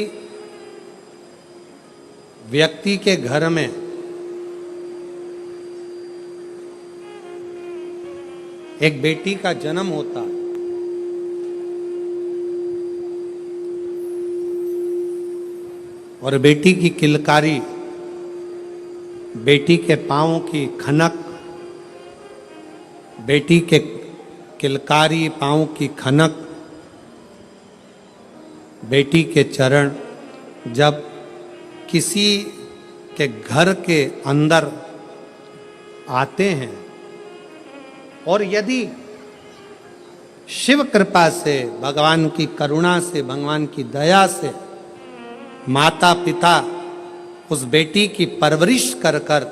व्यक्ति के घर में एक बेटी का जन्म होता और बेटी की किलकारी, बेटी के पाँव की खनक, बेटी के किलकारी पाँव की खनक, बेटी के चरण जब किसी के घर के अंदर आते हैं और यदि शिव कृपा से, भगवान की करुणा से, भगवान की दया से माता पिता उस बेटी की परवरिश कर कर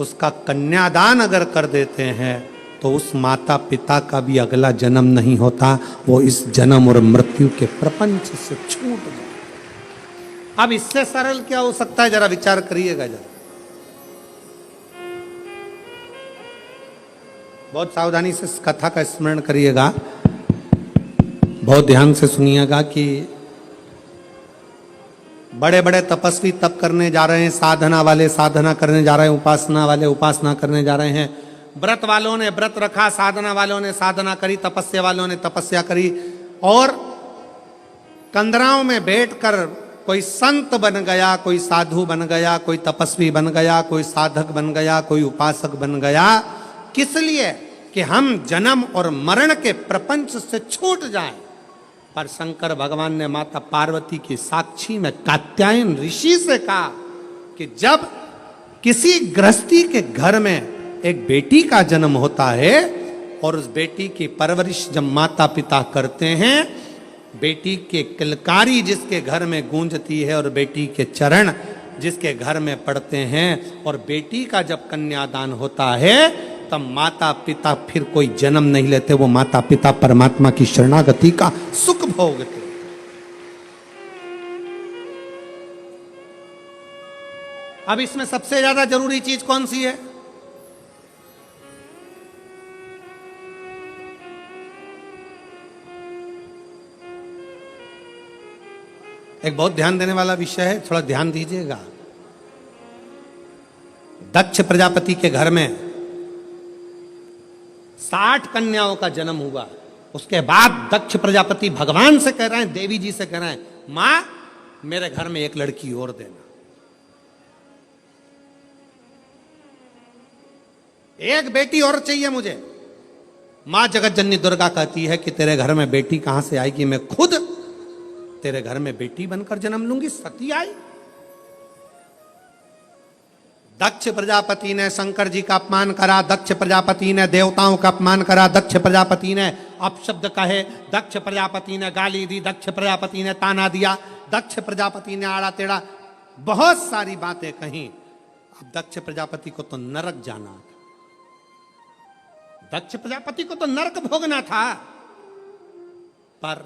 उसका कन्यादान अगर कर देते हैं तो उस माता पिता का भी अगला जन्म नहीं होता, वो इस जन्म और मृत्यु के प्रपंच से छूट गए। अब इससे सरल क्या हो सकता है, जरा विचार करिएगा जरा। बहुत सावधानी से इस कथा का स्मरण करिएगा, बहुत ध्यान से सुनिएगा कि बड़े बड़े तपस्वी तप करने जा रहे हैं, साधना वाले साधना करने जा रहे हैं, उपासना वाले उपासना करने जा रहे हैं, व्रत वालों ने व्रत रखा, साधना वालों ने साधना करी, तपस्या वालों ने तपस्या करी, और कंदराओं में बैठकर कोई संत बन गया, कोई साधु बन गया, कोई तपस्वी बन गया, कोई साधक बन गया, कोई उपासक बन गया। किस लिए? कि हम जन्म और मरण के प्रपंच से छूट जाएं। पर शंकर भगवान ने माता पार्वती की साक्षी में कात्यायन ऋषि से कहा कि जब किसी गृहस्थी के घर में एक बेटी का जन्म होता है और उस बेटी की परवरिश जब माता पिता करते हैं, बेटी के किलकारी जिसके घर में गूंजती है और बेटी के चरण जिसके घर में पड़ते हैं, और बेटी का जब कन्यादान होता है तब माता पिता फिर कोई जन्म नहीं लेते, वो माता पिता परमात्मा की शरणागति का सुख भोगते। अब इसमें सबसे ज्यादा जरूरी चीज कौन सी है? एक बहुत ध्यान देने वाला विषय है, थोड़ा ध्यान दीजिएगा। दक्ष प्रजापति के घर में 60 कन्याओं का जन्म हुआ। उसके बाद दक्ष प्रजापति भगवान से कह रहे हैं, देवी जी से कह रहे हैं, मां मेरे घर में एक लड़की और देना, एक बेटी और चाहिए मुझे। मां जगत जननी दुर्गा कहती है कि तेरे घर में बेटी कहां से आएगी, मैं खुद तेरे घर में बेटी बनकर जन्म लूंगी। सती आई। दक्ष प्रजापति ने शंकर जी का अपमान करा, दक्ष प्रजापति ने देवताओं का अपमान करा, दक्ष प्रजापति ने अपशब्द कहे, दक्ष प्रजापति ने गाली दी, दक्ष प्रजापति ने ताना दिया, दक्ष प्रजापति ने आड़ा टेढ़ा बहुत सारी बातें कही। अब दक्ष प्रजापति को तो नरक जाना था, दक्ष प्रजापति को तो नरक भोगना था। पर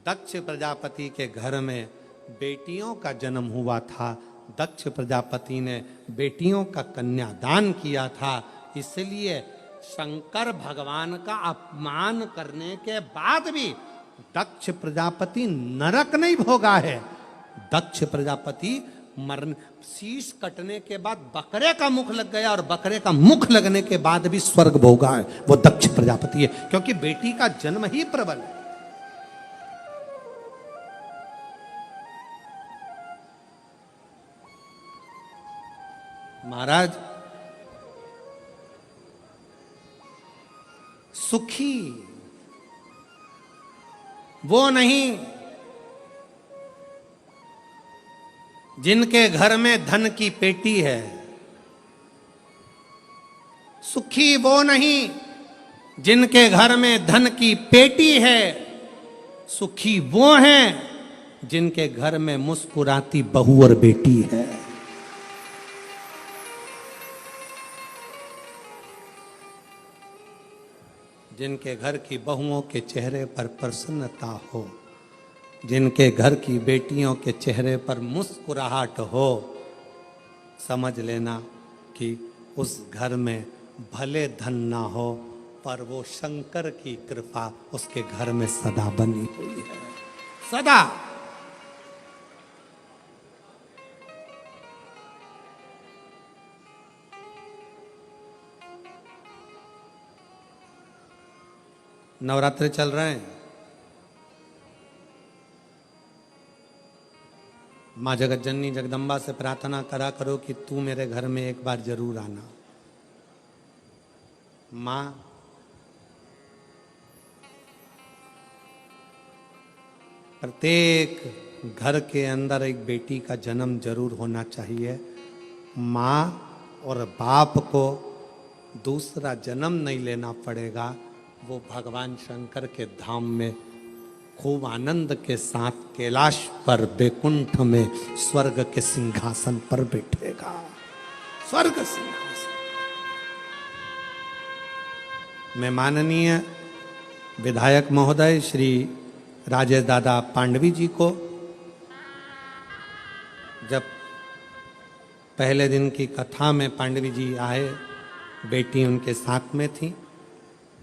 दक्ष प्रजापति के घर में बेटियों का जन्म हुआ था, दक्ष प्रजापति ने बेटियों का कन्यादान किया था, इसलिए शंकर भगवान का अपमान करने के बाद भी दक्ष प्रजापति नरक नहीं भोगा है। दक्ष प्रजापति मरण शीश कटने के बाद बकरे का मुख लग गया और बकरे का मुख लगने के बाद भी स्वर्ग भोगा है, वो दक्ष प्रजापति है, क्योंकि बेटी का जन्म ही प्रबल है। महाराज, सुखी वो नहीं जिनके घर में धन की पेटी है, सुखी वो नहीं जिनके घर में धन की पेटी है, सुखी वो हैं जिनके घर में मुस्कुराती बहू और बेटी है। जिनके घर की बहुओं के चेहरे पर प्रसन्नता हो, जिनके घर की बेटियों के चेहरे पर मुस्कुराहट हो, समझ लेना कि उस घर में भले धन ना हो पर वो शंकर की कृपा उसके घर में सदा बनी हुई है, सदा। नवरात्रि चल रहे हैं, माँ जगत जननी जगदम्बा से प्रार्थना करा करो कि तू मेरे घर में एक बार जरूर आना। माँ प्रत्येक घर के अंदर एक बेटी का जन्म जरूर होना चाहिए। माँ और बाप को दूसरा जन्म नहीं लेना पड़ेगा, वो भगवान शंकर के धाम में खूब आनंद के साथ कैलाश पर बैकुंठ में स्वर्ग के सिंहासन पर बैठेगा, स्वर्ग सिंहासन। मैं माननीय विधायक महोदय श्री राजेश दादा पांडवी जी को जब पहले दिन की कथा में पांडवी जी आए, बेटी उनके साथ में थी,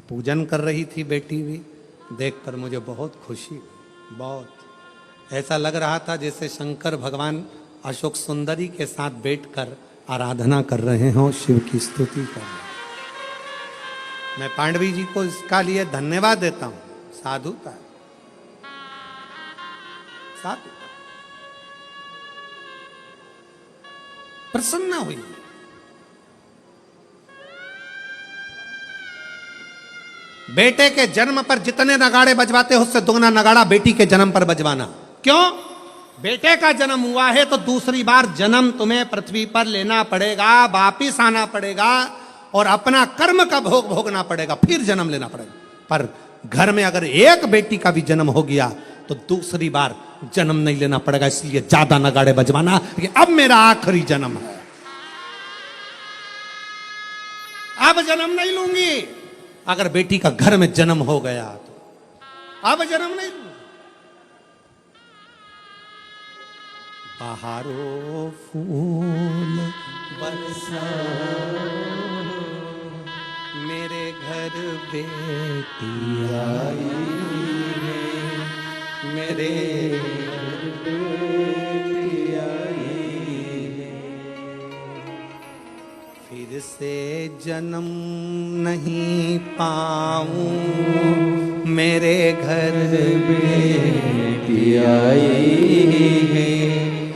पूजन कर रही थी बेटी भी, देखकर मुझे बहुत खुशी हुई, बहुत। ऐसा लग रहा था जैसे शंकर भगवान अशोक सुंदरी के साथ बैठकर आराधना कर रहे हों, शिव की स्तुति कर रहे हैं। मैं पांडवी जी को इसका लिए धन्यवाद देता हूं, साधुता, साधुता। प्रसन्न हुई। बेटे के जन्म पर जितने नगाड़े बजवाते हो उससे दुगना नगाड़ा बेटी के जन्म पर बजवाना। क्यों? बेटे का जन्म हुआ है तो दूसरी बार जन्म तुम्हें पृथ्वी पर लेना पड़ेगा, वापिस आना पड़ेगा और अपना कर्म का भोग भोगना पड़ेगा, फिर जन्म लेना पड़ेगा। पर घर में अगर एक बेटी का भी जन्म हो गया तो दूसरी बार जन्म नहीं लेना पड़ेगा, इसलिए ज्यादा नगाड़े बजवाना कि अब मेरा आखिरी जन्म है, अब जन्म नहीं लूंगी। अगर बेटी का घर में जन्म हो गया तो अब जन्म नहीं लूंगी। बहारो फूल बरसाओ, मेरे घर बेटी आई है, मेरे घर बेटी आई है। फिर से जन्म नहीं पाऊं, मेरे घर बेटी आई है,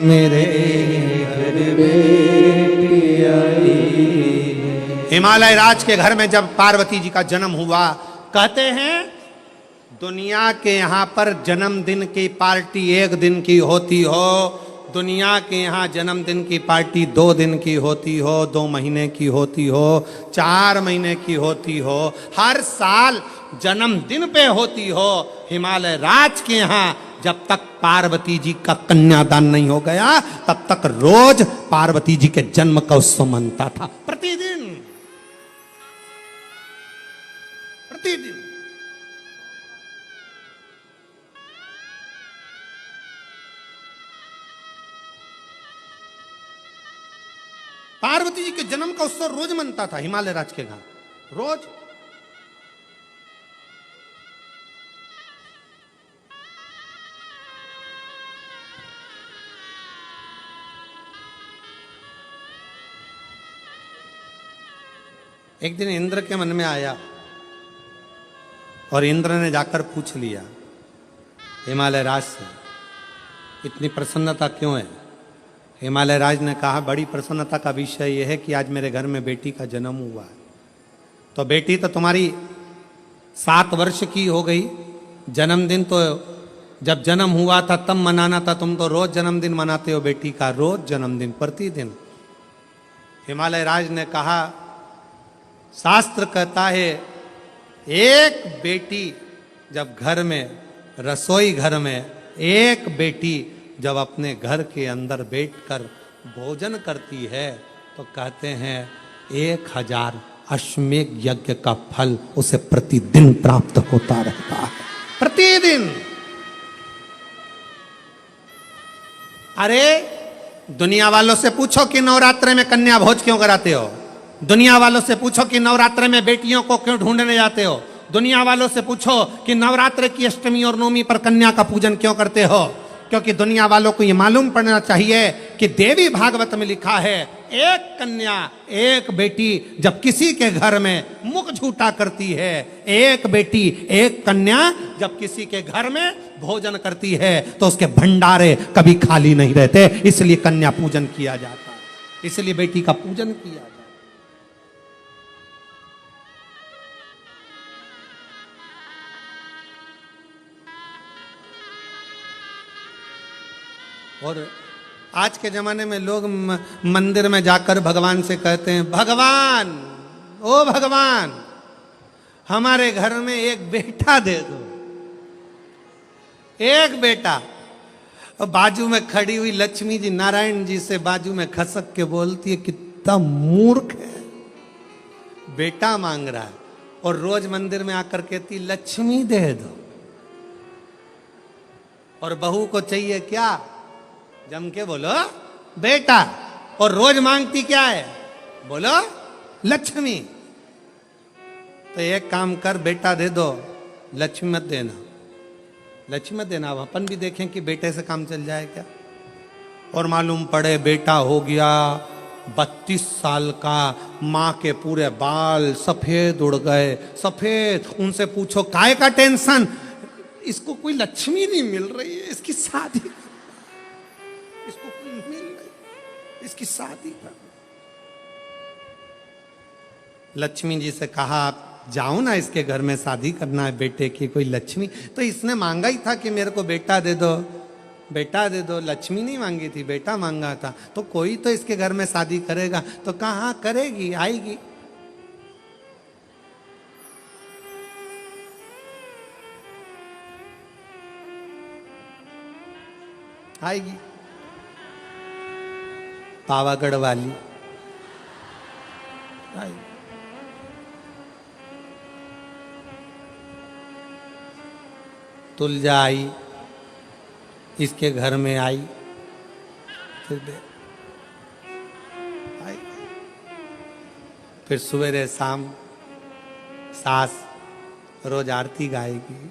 मेरे घर बेटी आई है। हिमालय राज के घर में जब पार्वती जी का जन्म हुआ, कहते हैं दुनिया के यहाँ पर जन्मदिन की पार्टी एक दिन की होती हो, दुनिया के यहाँ जन्मदिन की पार्टी 2 दिन की होती हो, 2 महीने की होती हो, 4 महीने की होती हो, हर साल जन्मदिन पे होती हो। हिमालय राज के यहाँ जब तक पार्वती जी का कन्यादान नहीं हो गया तब तक रोज पार्वती जी के जन्म का उत्सव मनता था, प्रतिदिन प्रतिदिन। पार्वती जी के जन्म का उत्सव रोज मनता था हिमालय राज के घर, रोज। एक दिन इंद्र के मन में आया और इंद्र ने जाकर पूछ लिया हिमालय राज से, इतनी प्रसन्नता क्यों है? हिमालय राज ने कहा, बड़ी प्रसन्नता का विषय यह है कि आज मेरे घर में बेटी का जन्म हुआ है। तो बेटी तो तुम्हारी 7 वर्ष की हो गई, जन्मदिन तो जब जन्म हुआ था तब मनाना था, तुम तो रोज जन्मदिन मनाते हो बेटी का, रोज जन्मदिन, प्रतिदिन। हिमालय राज ने कहा, शास्त्र कहता है एक बेटी जब घर में, रसोई घर में एक बेटी जब अपने घर के अंदर बैठकर भोजन करती है तो कहते हैं 1000 अश्वमेध यज्ञ का फल उसे प्रतिदिन प्राप्त होता रहता है, प्रतिदिन। अरे दुनिया वालों से पूछो कि नवरात्रि में कन्या भोज क्यों कराते हो, दुनिया वालों से पूछो कि नवरात्रि में बेटियों को क्यों ढूंढने जाते हो, दुनिया वालों से पूछो कि नवरात्रि की अष्टमी और नवमी पर कन्या का पूजन क्यों करते हो। क्योंकि दुनिया वालों को यह मालूम पड़ना चाहिए कि देवी भागवत में लिखा है, एक कन्या एक बेटी जब किसी के घर में मुख झूठा करती है, एक बेटी एक कन्या जब किसी के घर में भोजन करती है तो उसके भंडारे कभी खाली नहीं रहते। इसलिए कन्या पूजन किया जाता है, इसलिए बेटी का पूजन किया जाता है। और आज के जमाने में लोग मंदिर में जाकर भगवान से कहते हैं, भगवान, ओ भगवान, हमारे घर में एक बेटा दे दो, एक बेटा। और बाजू में खड़ी हुई लक्ष्मी जी नारायण जी से बाजू में खसक के बोलती है, कितना मूर्ख है, बेटा मांग रहा है। और रोज मंदिर में आकर कहती, लक्ष्मी दे दो। और बहू को चाहिए क्या? जम के बोलो बेटा। और रोज मांगती क्या है? बोलो लक्ष्मी। तो एक काम कर, बेटा दे दो, लक्ष्मी मत देना, लक्ष्मी मत देना। अब अपन भी देखें कि बेटे से काम चल जाए क्या। और मालूम पड़े बेटा हो गया 32 साल का, माँ के पूरे बाल सफेद उड़ गए, सफेद। उनसे पूछो काय का टेंशन, इसको कोई लक्ष्मी नहीं मिल रही है, इसकी शादी, इसको कोई मिल रही, इसकी शादी कर। लक्ष्मी जी से कहा आप जाओ ना, इसके घर में शादी करना है बेटे की, कोई लक्ष्मी। तो इसने मांगा ही था कि मेरे को बेटा दे दो, बेटा दे दो। लक्ष्मी नहीं मांगी थी, बेटा मांगा था। तो कोई तो इसके घर में शादी करेगा। तो कहाँ करेगी, आएगी। आएगी पावागढ़ वाली आएगी। तुलजा आई, इसके घर में आई, फिर सवेरे शाम सास रोज आरती गाएगी।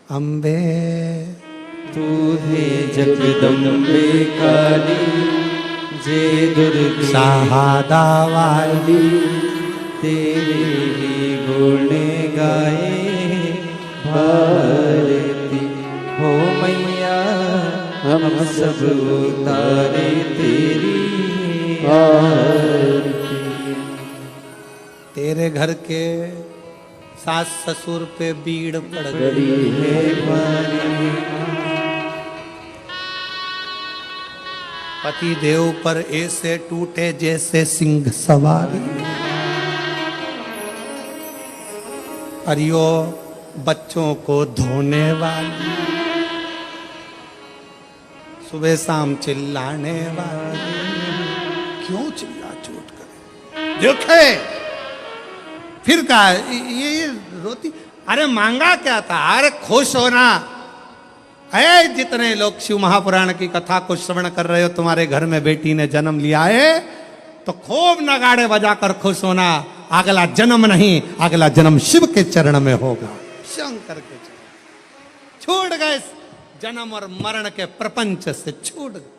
अम्बे तू है जगदम्बे काली, जे दुर्गे शहादा वाली, तेरे ही गुण गाए भारती। हो मैया हम सब उतारे तेरी आरती। तेरे घर के सास ससुर पे बीड़ पड़ गई बड़ी है भारी, पति देव पर ऐसे टूटे जैसे सिंह सवारी। अरियो बच्चों को धोने वाली, सुबह शाम चिल्लाने वाली। क्यों चिल्ला चोट करे, देखे फिर कहा ये रोती। अरे मांगा क्या था, अरे खुश होना है। जितने लोग शिव महापुराण की कथा को श्रवण कर रहे हो, तुम्हारे घर में बेटी ने जन्म लिया है, तो खूब नगाड़े बजाकर खुश होना। अगला जन्म नहीं, अगला जन्म शिव के चरण में होगा, शंकर के चरण। छोड़ गए जन्म और मरण के प्रपंच से, छूट गए।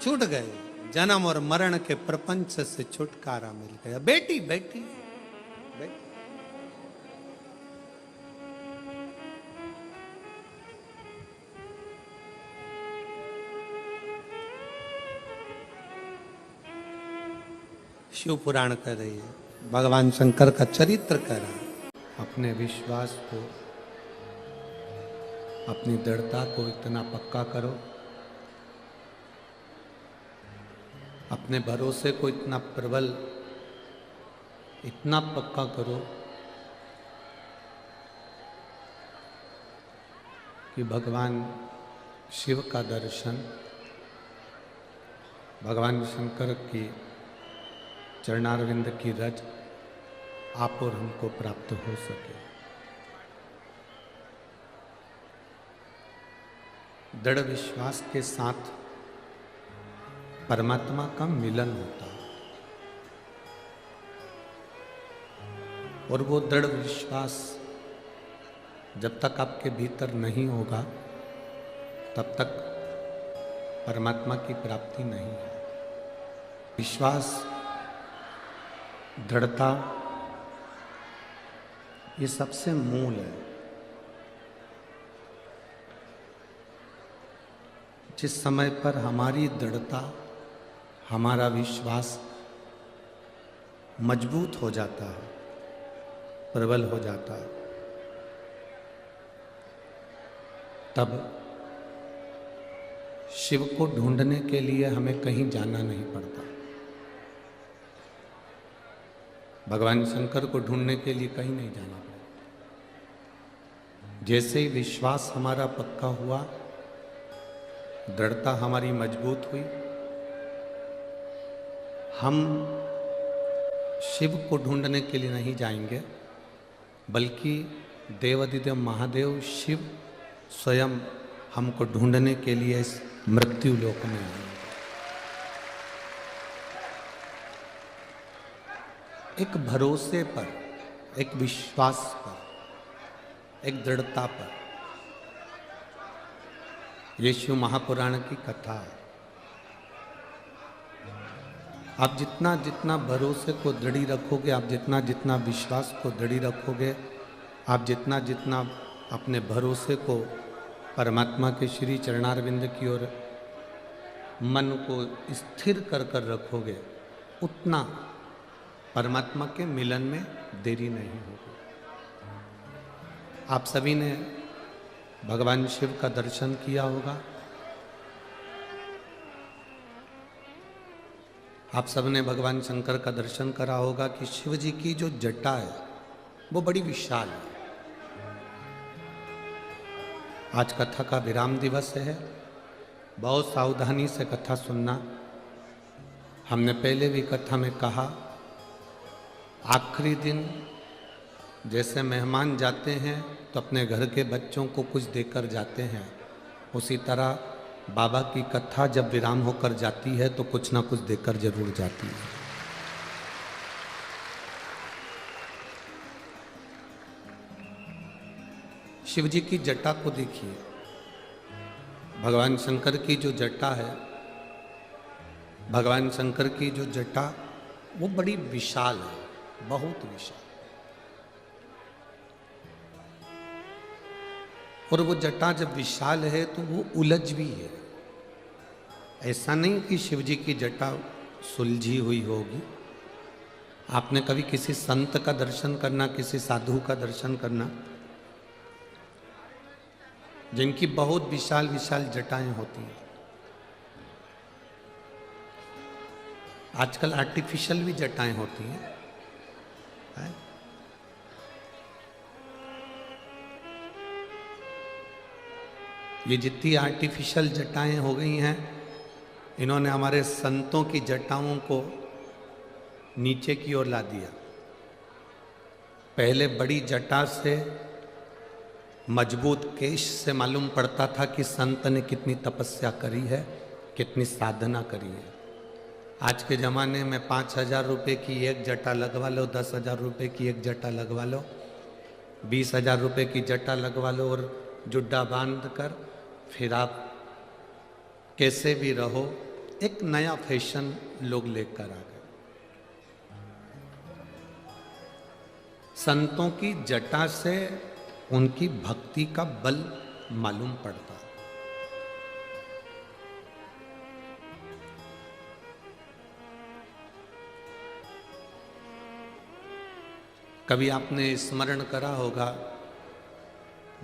छूट गए, जन्म और मरण के प्रपंच से छुटकारा मिल गया। बेटी बेटी बेटी। शिव पुराण कह रही है, भगवान शंकर का चरित्र कह रहा है। अपने विश्वास को, अपनी दृढ़ता को इतना पक्का करो, अपने भरोसे को इतना प्रबल, इतना पक्का करो कि भगवान शिव का दर्शन, भगवान शंकर की चरणारविंद की रज आप और हमको प्राप्त हो सके। दृढ़ विश्वास के साथ परमात्मा का मिलन होता है, और वो दृढ़ विश्वास जब तक आपके भीतर नहीं होगा, तब तक परमात्मा की प्राप्ति नहीं है। विश्वास, दृढ़ता, ये सबसे मूल है। जिस समय पर हमारी दृढ़ता, हमारा विश्वास मजबूत हो जाता है, प्रबल हो जाता है, तब शिव को ढूंढने के लिए हमें कहीं जाना नहीं पड़ता। भगवान शंकर को ढूंढने के लिए कहीं नहीं जाना पड़ता। जैसे ही विश्वास हमारा पक्का हुआ, दृढ़ता हमारी मजबूत हुई, हम शिव को ढूंढने के लिए नहीं जाएंगे, बल्कि देवाधिदेव महादेव शिव स्वयं हमको ढूंढने के लिए इस मृत्यु लोक में आए। एक भरोसे पर, एक विश्वास पर, एक दृढ़ता पर। ये शिव महापुराण की कथा है। आप जितना जितना भरोसे को दृढ़ी रखोगे, आप जितना जितना विश्वास को दृढ़ी रखोगे, आप जितना जितना अपने भरोसे को परमात्मा के श्री चरणारविंद की ओर मन को स्थिर कर कर रखोगे, उतना परमात्मा के मिलन में देरी नहीं होगी। आप सभी ने भगवान शिव का दर्शन किया होगा। आप सबने भगवान शंकर का दर्शन करा होगा कि शिव जी की जो जटा है वो बड़ी विशाल है। आज कथा का विराम दिवस है, बहुत सावधानी से कथा सुनना। हमने पहले भी कथा में कहा, आखिरी दिन जैसे मेहमान जाते हैं तो अपने घर के बच्चों को कुछ देकर जाते हैं, उसी तरह बाबा की कथा जब विराम होकर जाती है तो कुछ ना कुछ देकर जरूर जाती है। शिव जी की जटा को देखिए, भगवान शंकर की जो जटा है, भगवान शंकर की जो जटा वो बड़ी विशाल है, बहुत विशाल। और वो जटा जब विशाल है तो वो उलझ भी है। ऐसा नहीं कि शिव जी की जटा सुलझी हुई होगी। आपने कभी किसी संत का दर्शन करना, किसी साधु का दर्शन करना, जिनकी बहुत विशाल विशाल जटाएं होती हैं। आजकल आर्टिफिशियल भी जटाएं होती हैं, है? ये जितनी आर्टिफिशियल जटाएं हो गई हैं, इन्होंने हमारे संतों की जटाओं को नीचे की ओर ला दिया। पहले बड़ी जटा से, मजबूत केश से मालूम पड़ता था कि संत ने कितनी तपस्या करी है, कितनी साधना करी है। आज के ज़माने में 5,000 रुपये की एक जटा लगवा लो, 10,000 रुपये की एक जटा लगवा लो, 20,000 रुपये की जटा लगवा लो और जुड्डा बांध कर फिर आप कैसे भी रहो। एक नया फैशन लोग लेकर आ गए। संतों की जटा से उनकी भक्ति का बल मालूम पड़ता। कभी आपने स्मरण करा होगा,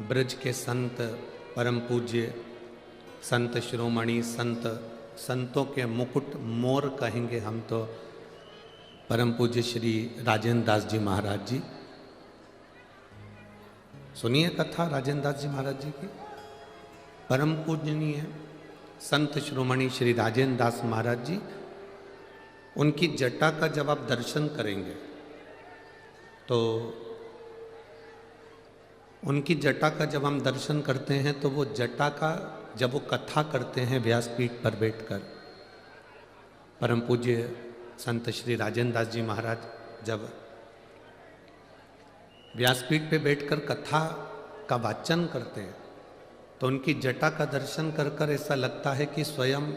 ब्रज के संत, परम पूज्य संत शिरोमणि संत, संतों के मुकुट मोर कहेंगे हम तो, परम पूज्य श्री राजेंद्र दास जी महाराज जी। सुनिए कथा राजेंद्र दास जी महाराज जी की। परम पूजनीय संत शिरोमणि श्री राजेंद्र दास महाराज जी, उनकी जटा का जब आप दर्शन करेंगे तो उनकी जटा का जब हम दर्शन करते हैं तो वो जटा का जब वो कथा करते हैं व्यासपीठ पर बैठकर, परम पूज्य संत श्री राजेंद्र दास जी महाराज जब व्यासपीठ पे बैठकर कथा का वाचन करते हैं तो उनकी जटा का दर्शन कर कर ऐसा लगता है कि स्वयं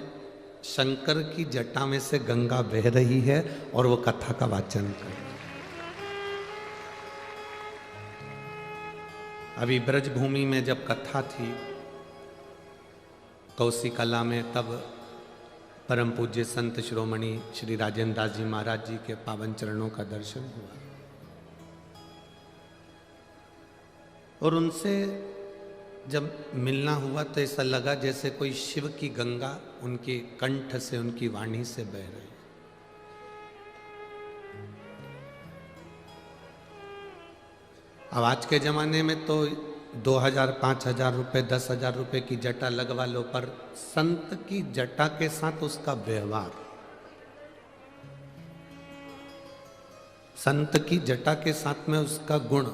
शंकर की जटा में से गंगा बह रही है और वो कथा का वाचन कर रही है। अभी ब्रजभूमि में जब कथा थी कौशिकला में, तब परम पूज्य संत शिरोमणि श्री राजेंद्र दास जी महाराज जी के पावन चरणों का दर्शन हुआ और उनसे जब मिलना हुआ तो ऐसा लगा जैसे कोई शिव की गंगा उनके कंठ से, उनकी वाणी से बह रही। अब आज के ज़माने में तो 2,000, 5,000 रुपये, 10,000 रुपये की जटा लगवा लो, पर संत की जटा के साथ उसका व्यवहार, संत की जटा के साथ में उसका गुण,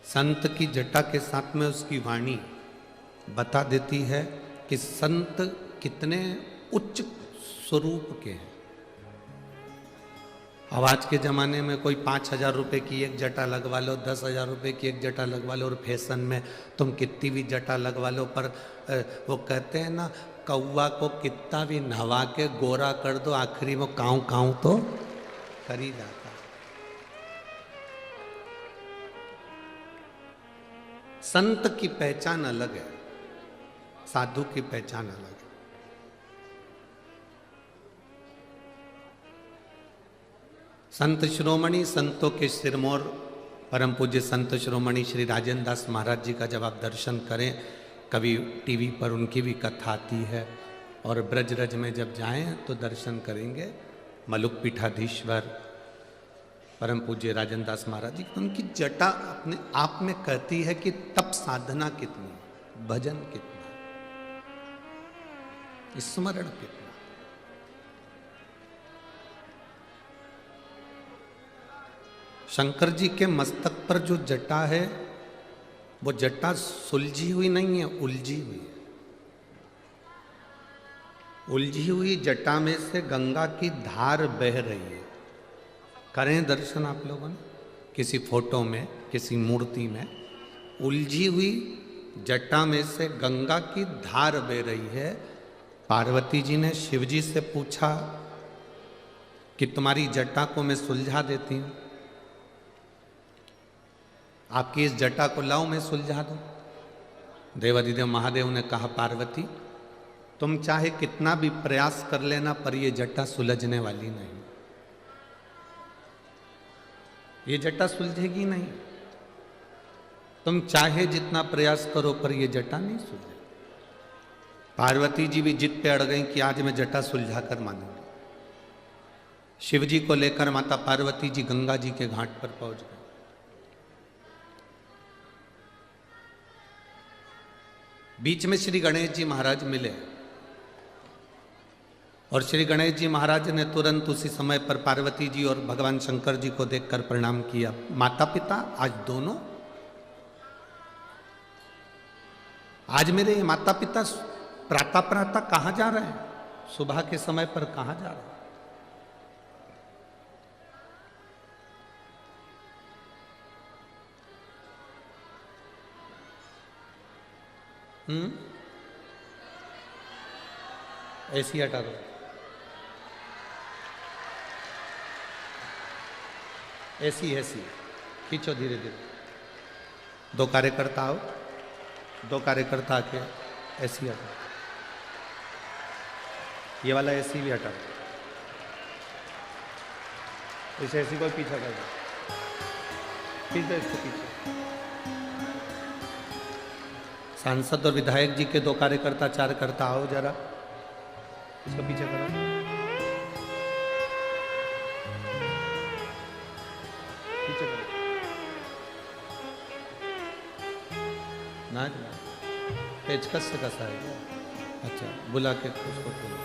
संत की जटा के साथ में उसकी वाणी बता देती है कि संत कितने उच्च स्वरूप के हैं। अब आज के ज़माने में कोई 5,000 रुपये की एक जटा लगवा लो, 10,000 रुपये की एक जटा लगवा लो, और फैशन में तुम कितनी भी जटा लगवा लो, पर वो कहते हैं ना, कौवा को कितना भी नहवा के गोरा कर दो, आखिरी वो काऊ काऊ तो कर ही जाता। संत की पहचान अलग है, साधु की पहचान अलग है। संत शिरोमणि, संतों के सिरमौर परम पूज्य संत शिरोमणि श्री राजेंद्र दास महाराज जी का जब आप दर्शन करें, कभी टीवी पर उनकी भी कथा आती है, और ब्रजरज में जब जाएं तो दर्शन करेंगे मलुक पीठाधीश्वर परम पूज्य राजेंद्र दास महाराज जी। उनकी जटा अपने आप में कहती है कि तप साधना कितनी, भजन कितना, स्मरण कितना। शंकर जी के मस्तक पर जो जटा है, वो जटा सुलझी हुई नहीं है, उलझी हुई है। उलझी हुई जटा में से गंगा की धार बह रही है। करें दर्शन आप लोगों ने किसी फोटो में, किसी मूर्ति में, उलझी हुई जटा में से गंगा की धार बह रही है। पार्वती जी ने शिव जी से पूछा कि तुम्हारी जटा को मैं सुलझा देती हूं, आपकी इस जटा को लाओ मैं सुलझा दूं। देवाधिदेव महादेव ने कहा, पार्वती तुम चाहे कितना भी प्रयास कर लेना, पर यह जटा सुलझने वाली नहीं, ये जटा सुलझेगी नहीं। तुम चाहे जितना प्रयास करो, पर यह जटा नहीं सुलझेगी। पार्वती जी भी जिद पे अड़ गई कि आज मैं जटा सुलझा कर मानूंगी। शिव जी को लेकर माता पार्वती जी गंगा जी के घाट पर पहुंच गए। बीच में श्री गणेश जी महाराज मिले, और श्री गणेश जी महाराज ने तुरंत उसी समय पर पार्वती जी और भगवान शंकर जी को देखकर प्रणाम किया। माता पिता, आज दोनों, आज मेरे ये माता पिता प्रातः प्रातः कहाँ जा रहे हैं, सुबह के समय पर कहाँ जा रहे हैं? ऐसी हटा दो, ऐसी ऐसी खींचो धीरे धीरे। दो कार्यकर्ता आओ, दो कार्यकर्ता आके ऐसी हटा, ये वाला ऐसी भी हटा, इसे ऐसी को पीछा कर दो, खींच दो इसको पीछे। सांसद और विधायक जी के दो कार्यकर्ता, चार करता आओ जरा, इसको पीछे करो। पीछे करो ना, पेचकस से कसा है। अच्छा, बुला के उसको खोलो।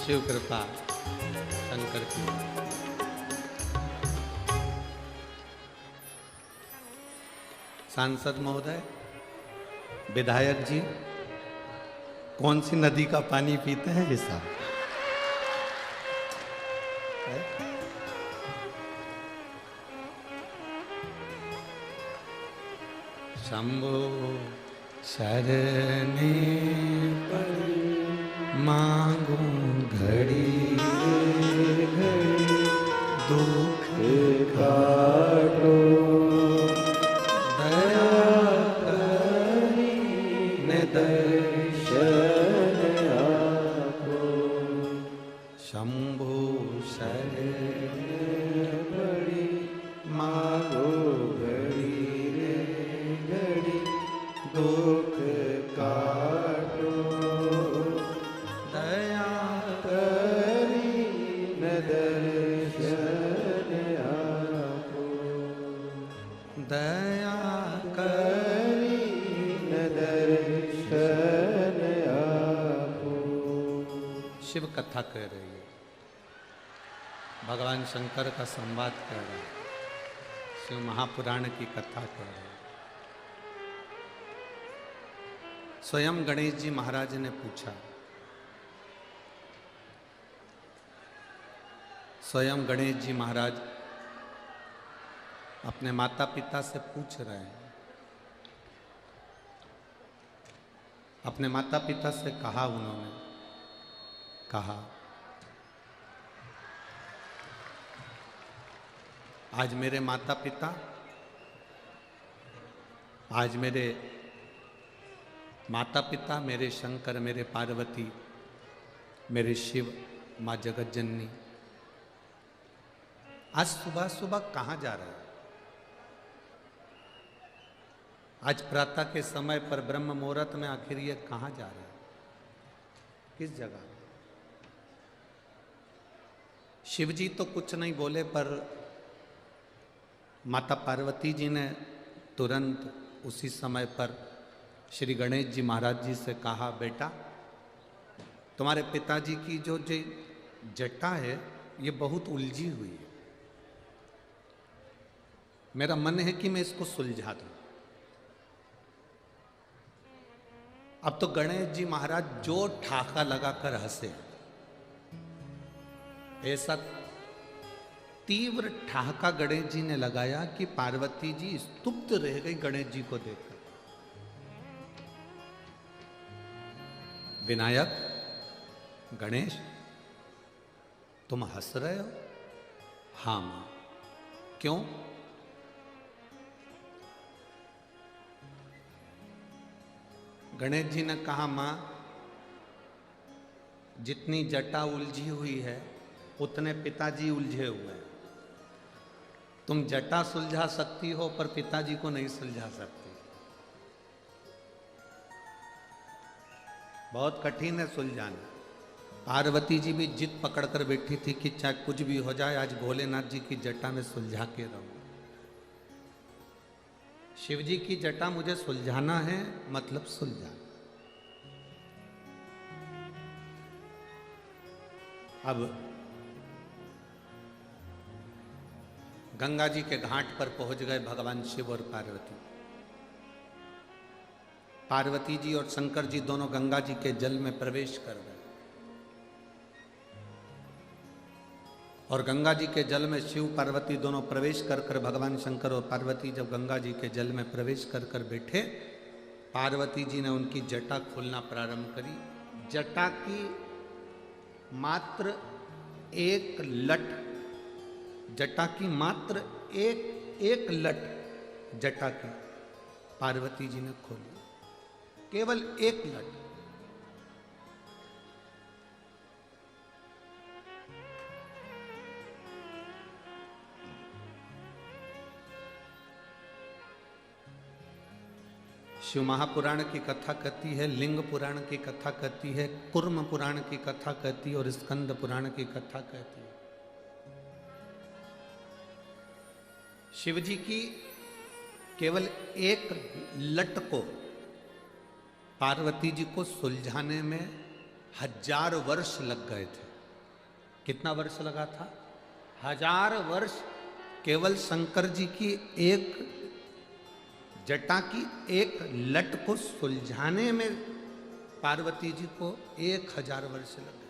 शिव कृपा शंकर की। सांसद महोदय, विधायक जी, कौन सी नदी का पानी पीते हैं ये साहब? शंभो शरणे पड़ी मांगू घड़ी घड़ी दुख काटो, दया करी ने दर्शन आपो। शंभो शरण पड़ी मांगो घड़ी शिव कथा कह रही है, भगवान शंकर का संवाद कह रहा है, शिव महापुराण की कथा कह रहा है। स्वयं गणेश जी महाराज ने पूछा, स्वयं गणेश जी महाराज अपने माता पिता से पूछ रहे हैं, अपने माता पिता से कहा, उन्होंने कहा आज मेरे माता पिता, आज मेरे माता पिता, मेरे शंकर, मेरे पार्वती, मेरे शिव, माँ जगत जननी आज सुबह सुबह कहाँ जा रहे हैं? आज प्रातः के समय पर ब्रह्म मुहूर्त में आखिर ये कहाँ जा रहे हैं? किस जगह? शिव जी तो कुछ नहीं बोले, पर माता पार्वती जी ने तुरंत उसी समय पर श्री गणेश जी महाराज जी से कहा, बेटा तुम्हारे पिताजी की जो जटा है ये बहुत उलझी हुई है, मेरा मन है कि मैं इसको सुलझा दूं। अब तो गणेश जी महाराज जो ठाका लगाकर हंसे, ऐसा तीव्र ठहाका गणेश जी ने लगाया कि पार्वती जी स्तुप्त रह गई गणेश जी को देखकर। विनायक, गणेश तुम हंस रहे हो? हाँ मां। क्यों? गणेश जी ने कहा, मां जितनी जटा उलझी हुई है उतने पिताजी उलझे हुए हैं। तुम जटा सुलझा सकती हो पर पिताजी को नहीं सुलझा सकती। बहुत कठिन है सुलझाना। पार्वती जी भी जिद पकड़कर बैठी थी कि चाहे कुछ भी हो जाए आज भोलेनाथ जी की जटा में सुलझा के रहूं। शिव जी की जटा मुझे सुलझाना है, मतलब सुलझाना। अब गंगा जी के घाट पर पहुंच गए भगवान शिव और पार्वती। पार्वती जी और शंकर जी दोनों गंगा जी के जल में प्रवेश कर गए और गंगा जी के जल में शिव पार्वती दोनों प्रवेश कर कर भगवान शंकर और पार्वती जब गंगा जी के जल में प्रवेश कर कर बैठे, पार्वती जी ने उनकी जटा खोलना प्रारंभ करी। जटा की मात्र एक लट, जटा की मात्र एक लट जटा की पार्वती जी ने खोली, केवल एक लट। शिव महापुराण की कथा कहती है, लिंग पुराण की कथा कहती है, कुर्म पुराण की कथा कहती है और स्कंद पुराण की कथा कहती है। शिव जी की केवल एक लट को पार्वती जी को सुलझाने में 1000 वर्ष लग गए थे। कितना वर्ष लगा था? 1000 वर्ष केवल शंकर जी की एक जटा की एक लट को सुलझाने में पार्वती जी को 1000 वर्ष लग गए।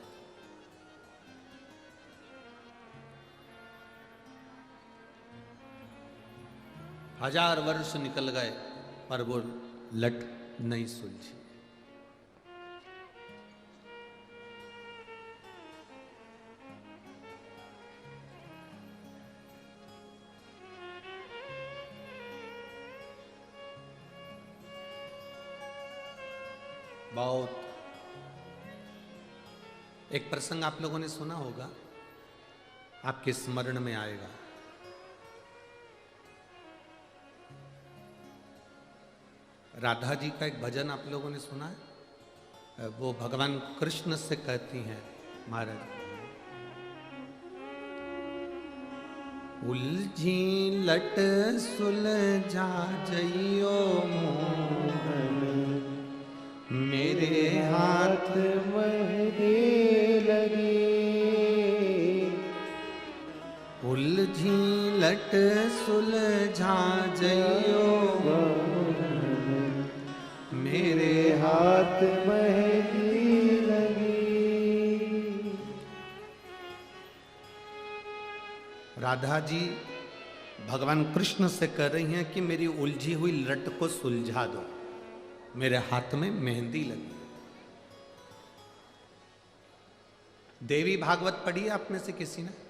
हजार वर्ष निकल गए पर वो लट नहीं सुलझी। बहुत एक प्रसंग आप लोगों ने सुना होगा, आपके स्मरण में आएगा। राधा जी का एक भजन आप लोगों ने सुना है? वो भगवान कृष्ण से कहती हैं महाराज, उलझी लट सुलझा जइयो मोहन, मेरे हाथ महे लट सुलझा जइयो, मेरे हाथ मेहंदी लगी। राधा जी भगवान कृष्ण से कह रही हैं कि मेरी उलझी हुई लट को सुलझा दो, मेरे हाथ में मेहंदी लगी। देवी भागवत पढ़ी है आप में से किसी ने?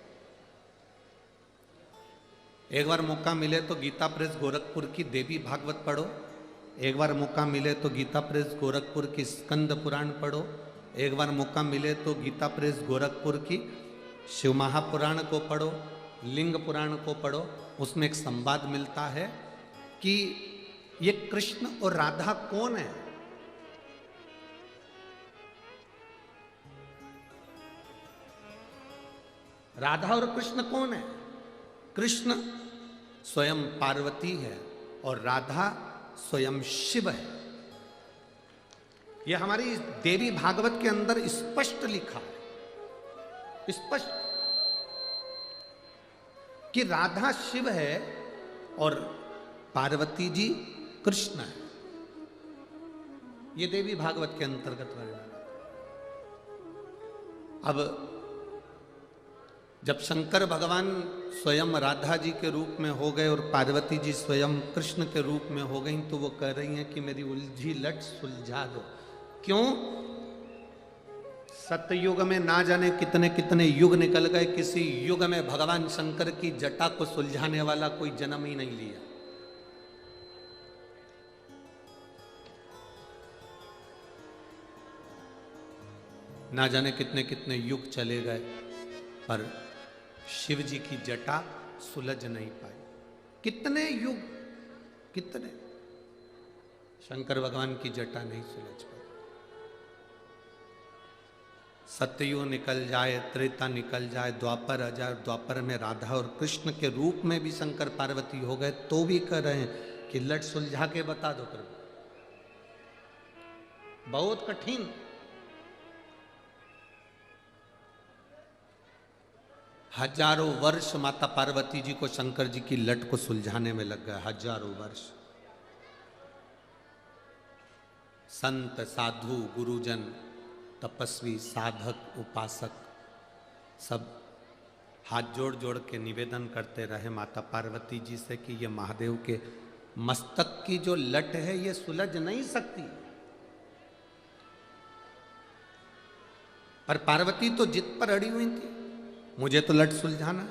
एक बार मौका मिले तो गीता प्रेस गोरखपुर की देवी भागवत पढ़ो, एक बार मौका मिले तो गीता प्रेस गोरखपुर की स्कंद पुराण पढ़ो, एक बार मौका मिले तो गीता प्रेस गोरखपुर की शिव महापुराण को पढ़ो, लिंग पुराण को पढ़ो। उसमें एक संवाद मिलता है कि ये कृष्ण और राधा कौन है। राधा और कृष्ण कौन है? कृष्ण स्वयं पार्वती है और राधा स्वयं शिव है। यह हमारी देवी भागवत के अंदर स्पष्ट लिखा है, स्पष्ट, कि राधा शिव है और पार्वती जी कृष्ण है। ये देवी भागवत के अंतर्गत वर्णन। अब जब शंकर भगवान स्वयं राधा जी के रूप में हो गए और पार्वती जी स्वयं कृष्ण के रूप में हो गई, तो वो कह रही हैं कि मेरी उलझी लट सुलझा दो। क्यों? सतयुग में ना जाने कितने कितने युग निकल गए, किसी युग में भगवान शंकर की जटा को सुलझाने वाला कोई जन्म ही नहीं लिया। ना जाने कितने कितने युग चले गए, पर शिव जी की जटा सुलझ नहीं पाई। कितने युग, कितने, शंकर भगवान की जटा नहीं सुलझ पाई। सतयुग निकल जाए, त्रेता निकल जाए, द्वापर आ जाए, द्वापर में राधा और कृष्ण के रूप में भी शंकर पार्वती हो गए, तो भी कह रहे हैं कि लट सुलझा के बता दो प्रभु। बहुत कठिन। हजारों वर्ष माता पार्वती जी को शंकर जी की लट को सुलझाने में लग गए, हजारों वर्ष। संत, साधु, गुरुजन, तपस्वी, साधक, उपासक सब हाथ जोड़ जोड़ के निवेदन करते रहे माता पार्वती जी से कि ये महादेव के मस्तक की जो लट है ये सुलझ नहीं सकती। पर पार्वती तो जिद पर अड़ी हुई थी, मुझे तो लट सुलझाना है।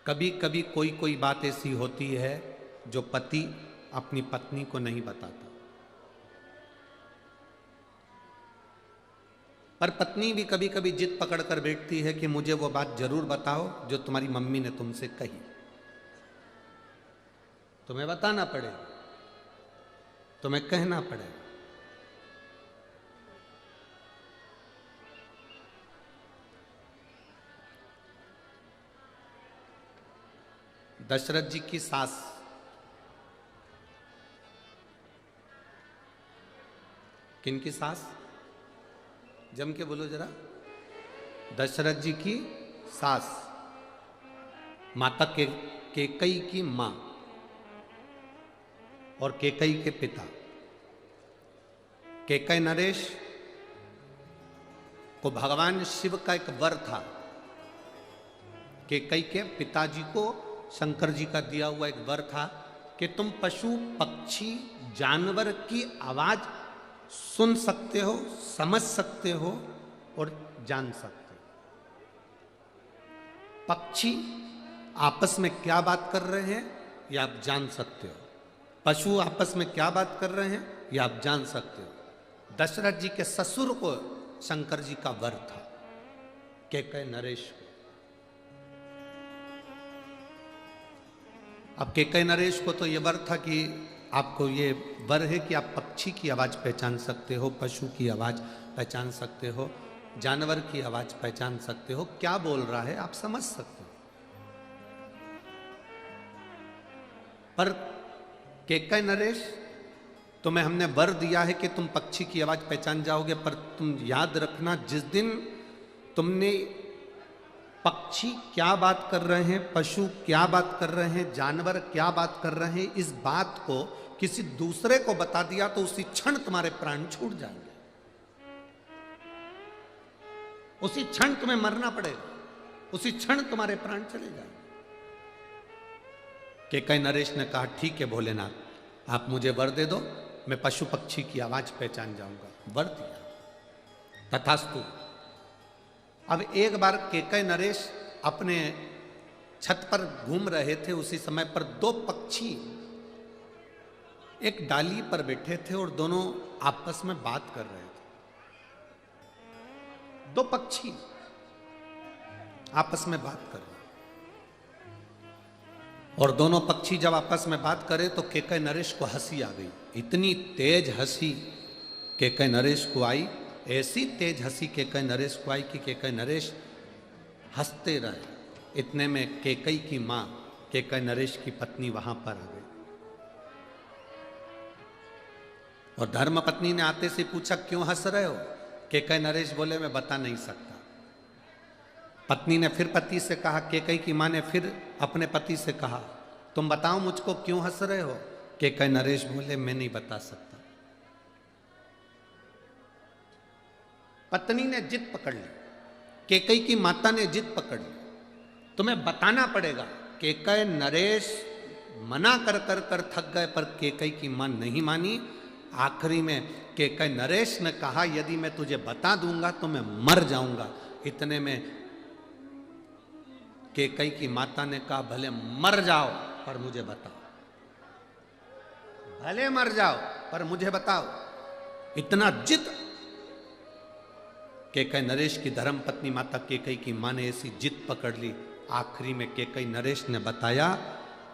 कभी कभी कोई कोई बात ऐसी होती है जो पति अपनी पत्नी को नहीं बताता, पर पत्नी भी कभी कभी जिद पकड़ कर बैठती है कि मुझे वो बात जरूर बताओ जो तुम्हारी मम्मी ने तुमसे कही। तुम्हें बताना पड़ेगा, तुम्हें कहना पड़ेगा। दशरथ जी की सास, किनकी सास? जम के बोलो जरा। दशरथ जी की सास, माता केकई की मां और केकई के पिता। केकई नरेश को भगवान शिव का एक वर था। केकई के पिताजी को शंकर जी का दिया हुआ एक वर था कि तुम पशु, पक्षी, जानवर की आवाज सुन सकते हो, समझ सकते हो और जान सकते हो। पक्षी आपस में क्या बात कर रहे हैं ये आप जान सकते हो, पशु आपस में क्या बात कर रहे हैं ये आप जान सकते हो। दशरथ जी के ससुर को शंकर जी का वर था, केकई नरेश को। अब केकई नरेश को तो ये वर था कि आपको ये वर है कि आप पक्षी की आवाज़ पहचान सकते हो, पशु की आवाज़ पहचान सकते हो, जानवर की आवाज़ पहचान सकते हो, क्या बोल रहा है आप समझ सकते हो। पर केकई नरेश, तुम्हें हमने वर दिया है कि तुम पक्षी की आवाज़ पहचान जाओगे, पर तुम याद रखना जिस दिन तुमने पक्षी क्या बात कर रहे हैं, पशु क्या बात कर रहे हैं, जानवर क्या बात कर रहे हैं, इस बात को किसी दूसरे को बता दिया तो उसी क्षण तुम्हारे प्राण छूट जाएंगे, उसी क्षण तुम्हें मरना पड़ेगा, उसी क्षण तुम्हारे प्राण चले जाएंगे। केकई नरेश ने कहा ठीक है भोलेनाथ, आप मुझे वर दे दो, मैं पशु पक्षी की आवाज पहचान जाऊंगा। वर दिया, तथास्तु। अब एक बार केकई नरेश अपने छत पर घूम रहे थे, उसी समय पर दो पक्षी एक डाली पर बैठे थे और दोनों आपस में बात कर रहे थे। दो पक्षी आपस में बात कर रहे, और दोनों पक्षी जब आपस में बात करे तो केकई नरेश को हंसी आ गई। इतनी तेज हंसी केकई नरेश को आई, ऐसी तेज हंसी केकई नरेश को आई कि केकई नरेश हंसते रहे। इतने में केकई की मां, केकई नरेश की पत्नी वहां पर आ गई, और धर्म पत्नी ने आते से पूछा क्यों हंस रहे हो? केकई नरेश बोले मैं बता नहीं सकता। पत्नी ने फिर पति से कहा, केकई की मां ने फिर अपने पति से कहा तुम बताओ मुझको क्यों हंस रहे हो? केकई नरेश बोले मैं नहीं बता सकता। पत्नी ने जिद पकड़ ली, केकई की माता ने जिद पकड़ ली, तुम्हें बताना पड़ेगा। केकई नरेश मना कर कर कर थक गए, पर केकई की मां नहीं मानी। आखिरी में केकई नरेश ने कहा यदि मैं तुझे बता दूंगा तो मैं मर जाऊंगा। इतने में केकई की माता ने कहा भले मर जाओ पर मुझे बताओ, भले मर जाओ पर मुझे बताओ। इतना जिद केकई नरेश की धर्म पत्नी माता केकई की मां ने ऐसी जिद पकड़ ली। आखिरी में केकई नरेश ने बताया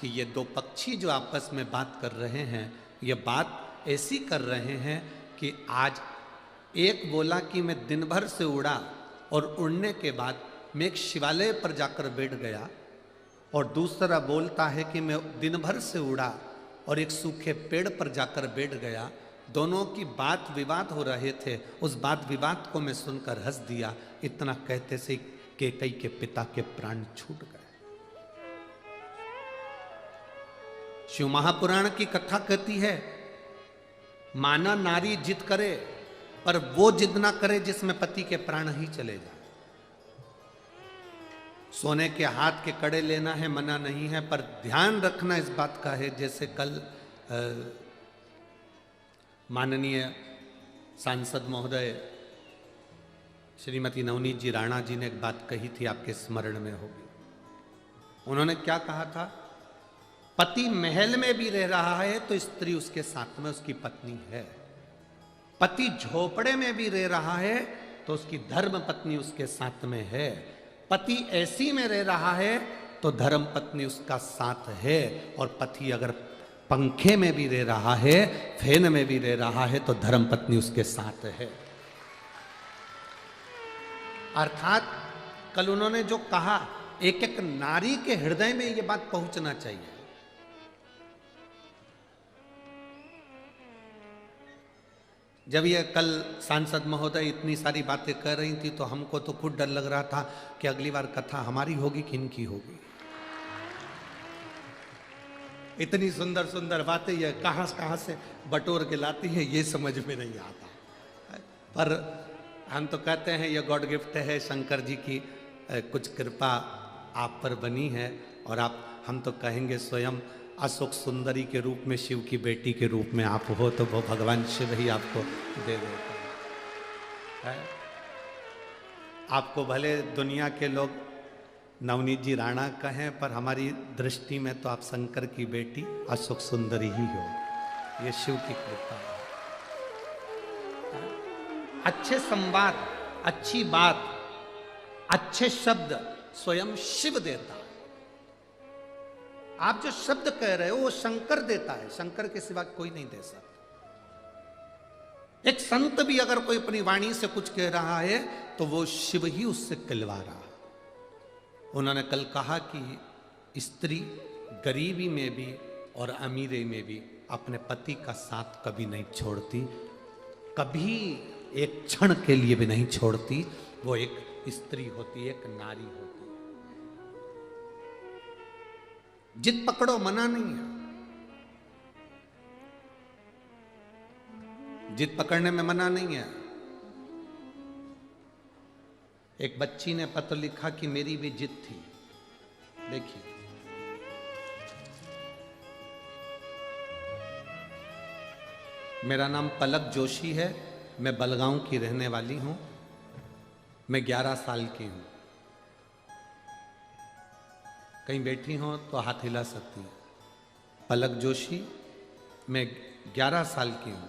कि ये दो पक्षी जो आपस में बात कर रहे हैं, ये बात ऐसी कर रहे हैं कि आज एक बोला कि मैं दिन भर से उड़ा और उड़ने के बाद मैं एक शिवालय पर जाकर बैठ गया, और दूसरा बोलता है कि मैं दिन भर से उड़ा और एक सूखे पेड़ पर जाकर बैठ गया। दोनों की बात विवाद हो रहे थे, उस बात विवाद को मैं सुनकर हंस दिया। इतना कहते से केकई के पिता के प्राण छूट गए। शिव महापुराण की कथा कहती है माना नारी जिद करे पर वो जिद ना करे जिसमें पति के प्राण ही चले जाए। सोने के हाथ के कड़े लेना है मना नहीं है, पर ध्यान रखना इस बात का है, जैसे कल माननीय सांसद महोदय श्रीमती नवनीत जी राणा जी ने एक बात कही थी, आपके स्मरण में होगी। उन्होंने क्या कहा था? पति महल में भी रह रहा है तो स्त्री उसके साथ में उसकी पत्नी है, पति झोपड़े में भी रह रहा है तो उसकी धर्म पत्नी उसके साथ में है, पति एसी में रह रहा है तो धर्म पत्नी उसका साथ है, और पति अगर पंखे में भी रह रहा है, फैन में भी रह रहा है तो धर्म पत्नी उसके साथ है। अर्थात कल उन्होंने जो कहा, एक एक नारी के हृदय में ये बात पहुंचना चाहिए। जब ये कल सांसद महोदय इतनी सारी बातें कर रही थी तो हमको तो खुद डर लग रहा था कि अगली बार कथा हमारी होगी कि इनकी होगी। इतनी सुंदर सुंदर बातें ये कहां से बटोर के लाती है, ये समझ में नहीं आता। पर हम तो कहते हैं ये गॉड गिफ्ट है, शंकर जी की कुछ कृपा आप पर बनी है, और हम तो कहेंगे स्वयं अशोक सुंदरी के रूप में शिव की बेटी के रूप में आप हो, तो वो भगवान शिव ही आपको दे देते हैं। आपको भले दुनिया के लोग नवनीत जी राणा कहें, पर हमारी दृष्टि में तो आप शंकर की बेटी अशोक सुंदरी ही हो। ये शिव की कृपा है। अच्छे संवाद, अच्छी बात, अच्छे शब्द स्वयं शिव देता है। आप जो शब्द कह रहे हो वो शंकर देता है, शंकर के सिवा कोई नहीं दे सकता। एक संत भी अगर कोई अपनी वाणी से कुछ कह रहा है तो वो शिव ही उससे कहलवा रहा है। उन्होंने कल कहा कि स्त्री गरीबी में भी और अमीरी में भी अपने पति का साथ कभी नहीं छोड़ती, कभी एक क्षण के लिए भी नहीं छोड़ती। वो एक स्त्री होती है, एक नारी होती है। जिद पकड़ो, मना नहीं है। जिद पकड़ने में मना नहीं है। एक बच्ची ने पत्र लिखा कि मेरी भी जिद थी। देखिए, मेरा नाम पलक जोशी है, मैं बलगांव की रहने वाली हूं, मैं 11 साल की हूं। कहीं बैठी हो तो हाथ हिला सकती है। पलक जोशी, मैं 11 साल की हूं।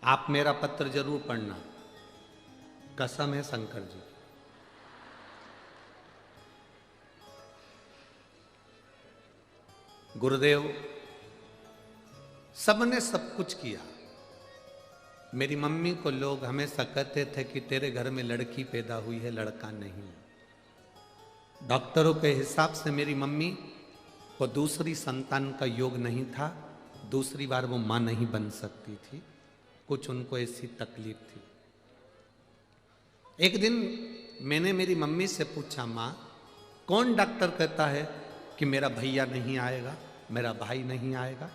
आप मेरा पत्र जरूर पढ़ना, कसम है शंकर जी। गुरुदेव, सबने सब कुछ किया। मेरी मम्मी को लोग हमेशा कहते थे कि तेरे घर में लड़की पैदा हुई है, लड़का नहीं। डॉक्टरों के हिसाब से मेरी मम्मी को दूसरी संतान का योग नहीं था, दूसरी बार वो मां नहीं बन सकती थी, कुछ उनको ऐसी तकलीफ थी। एक दिन मैंने मेरी मम्मी से पूछा, मां, कौन डॉक्टर कहता है कि मेरा भैया नहीं आएगा, मेरा भाई नहीं आएगा?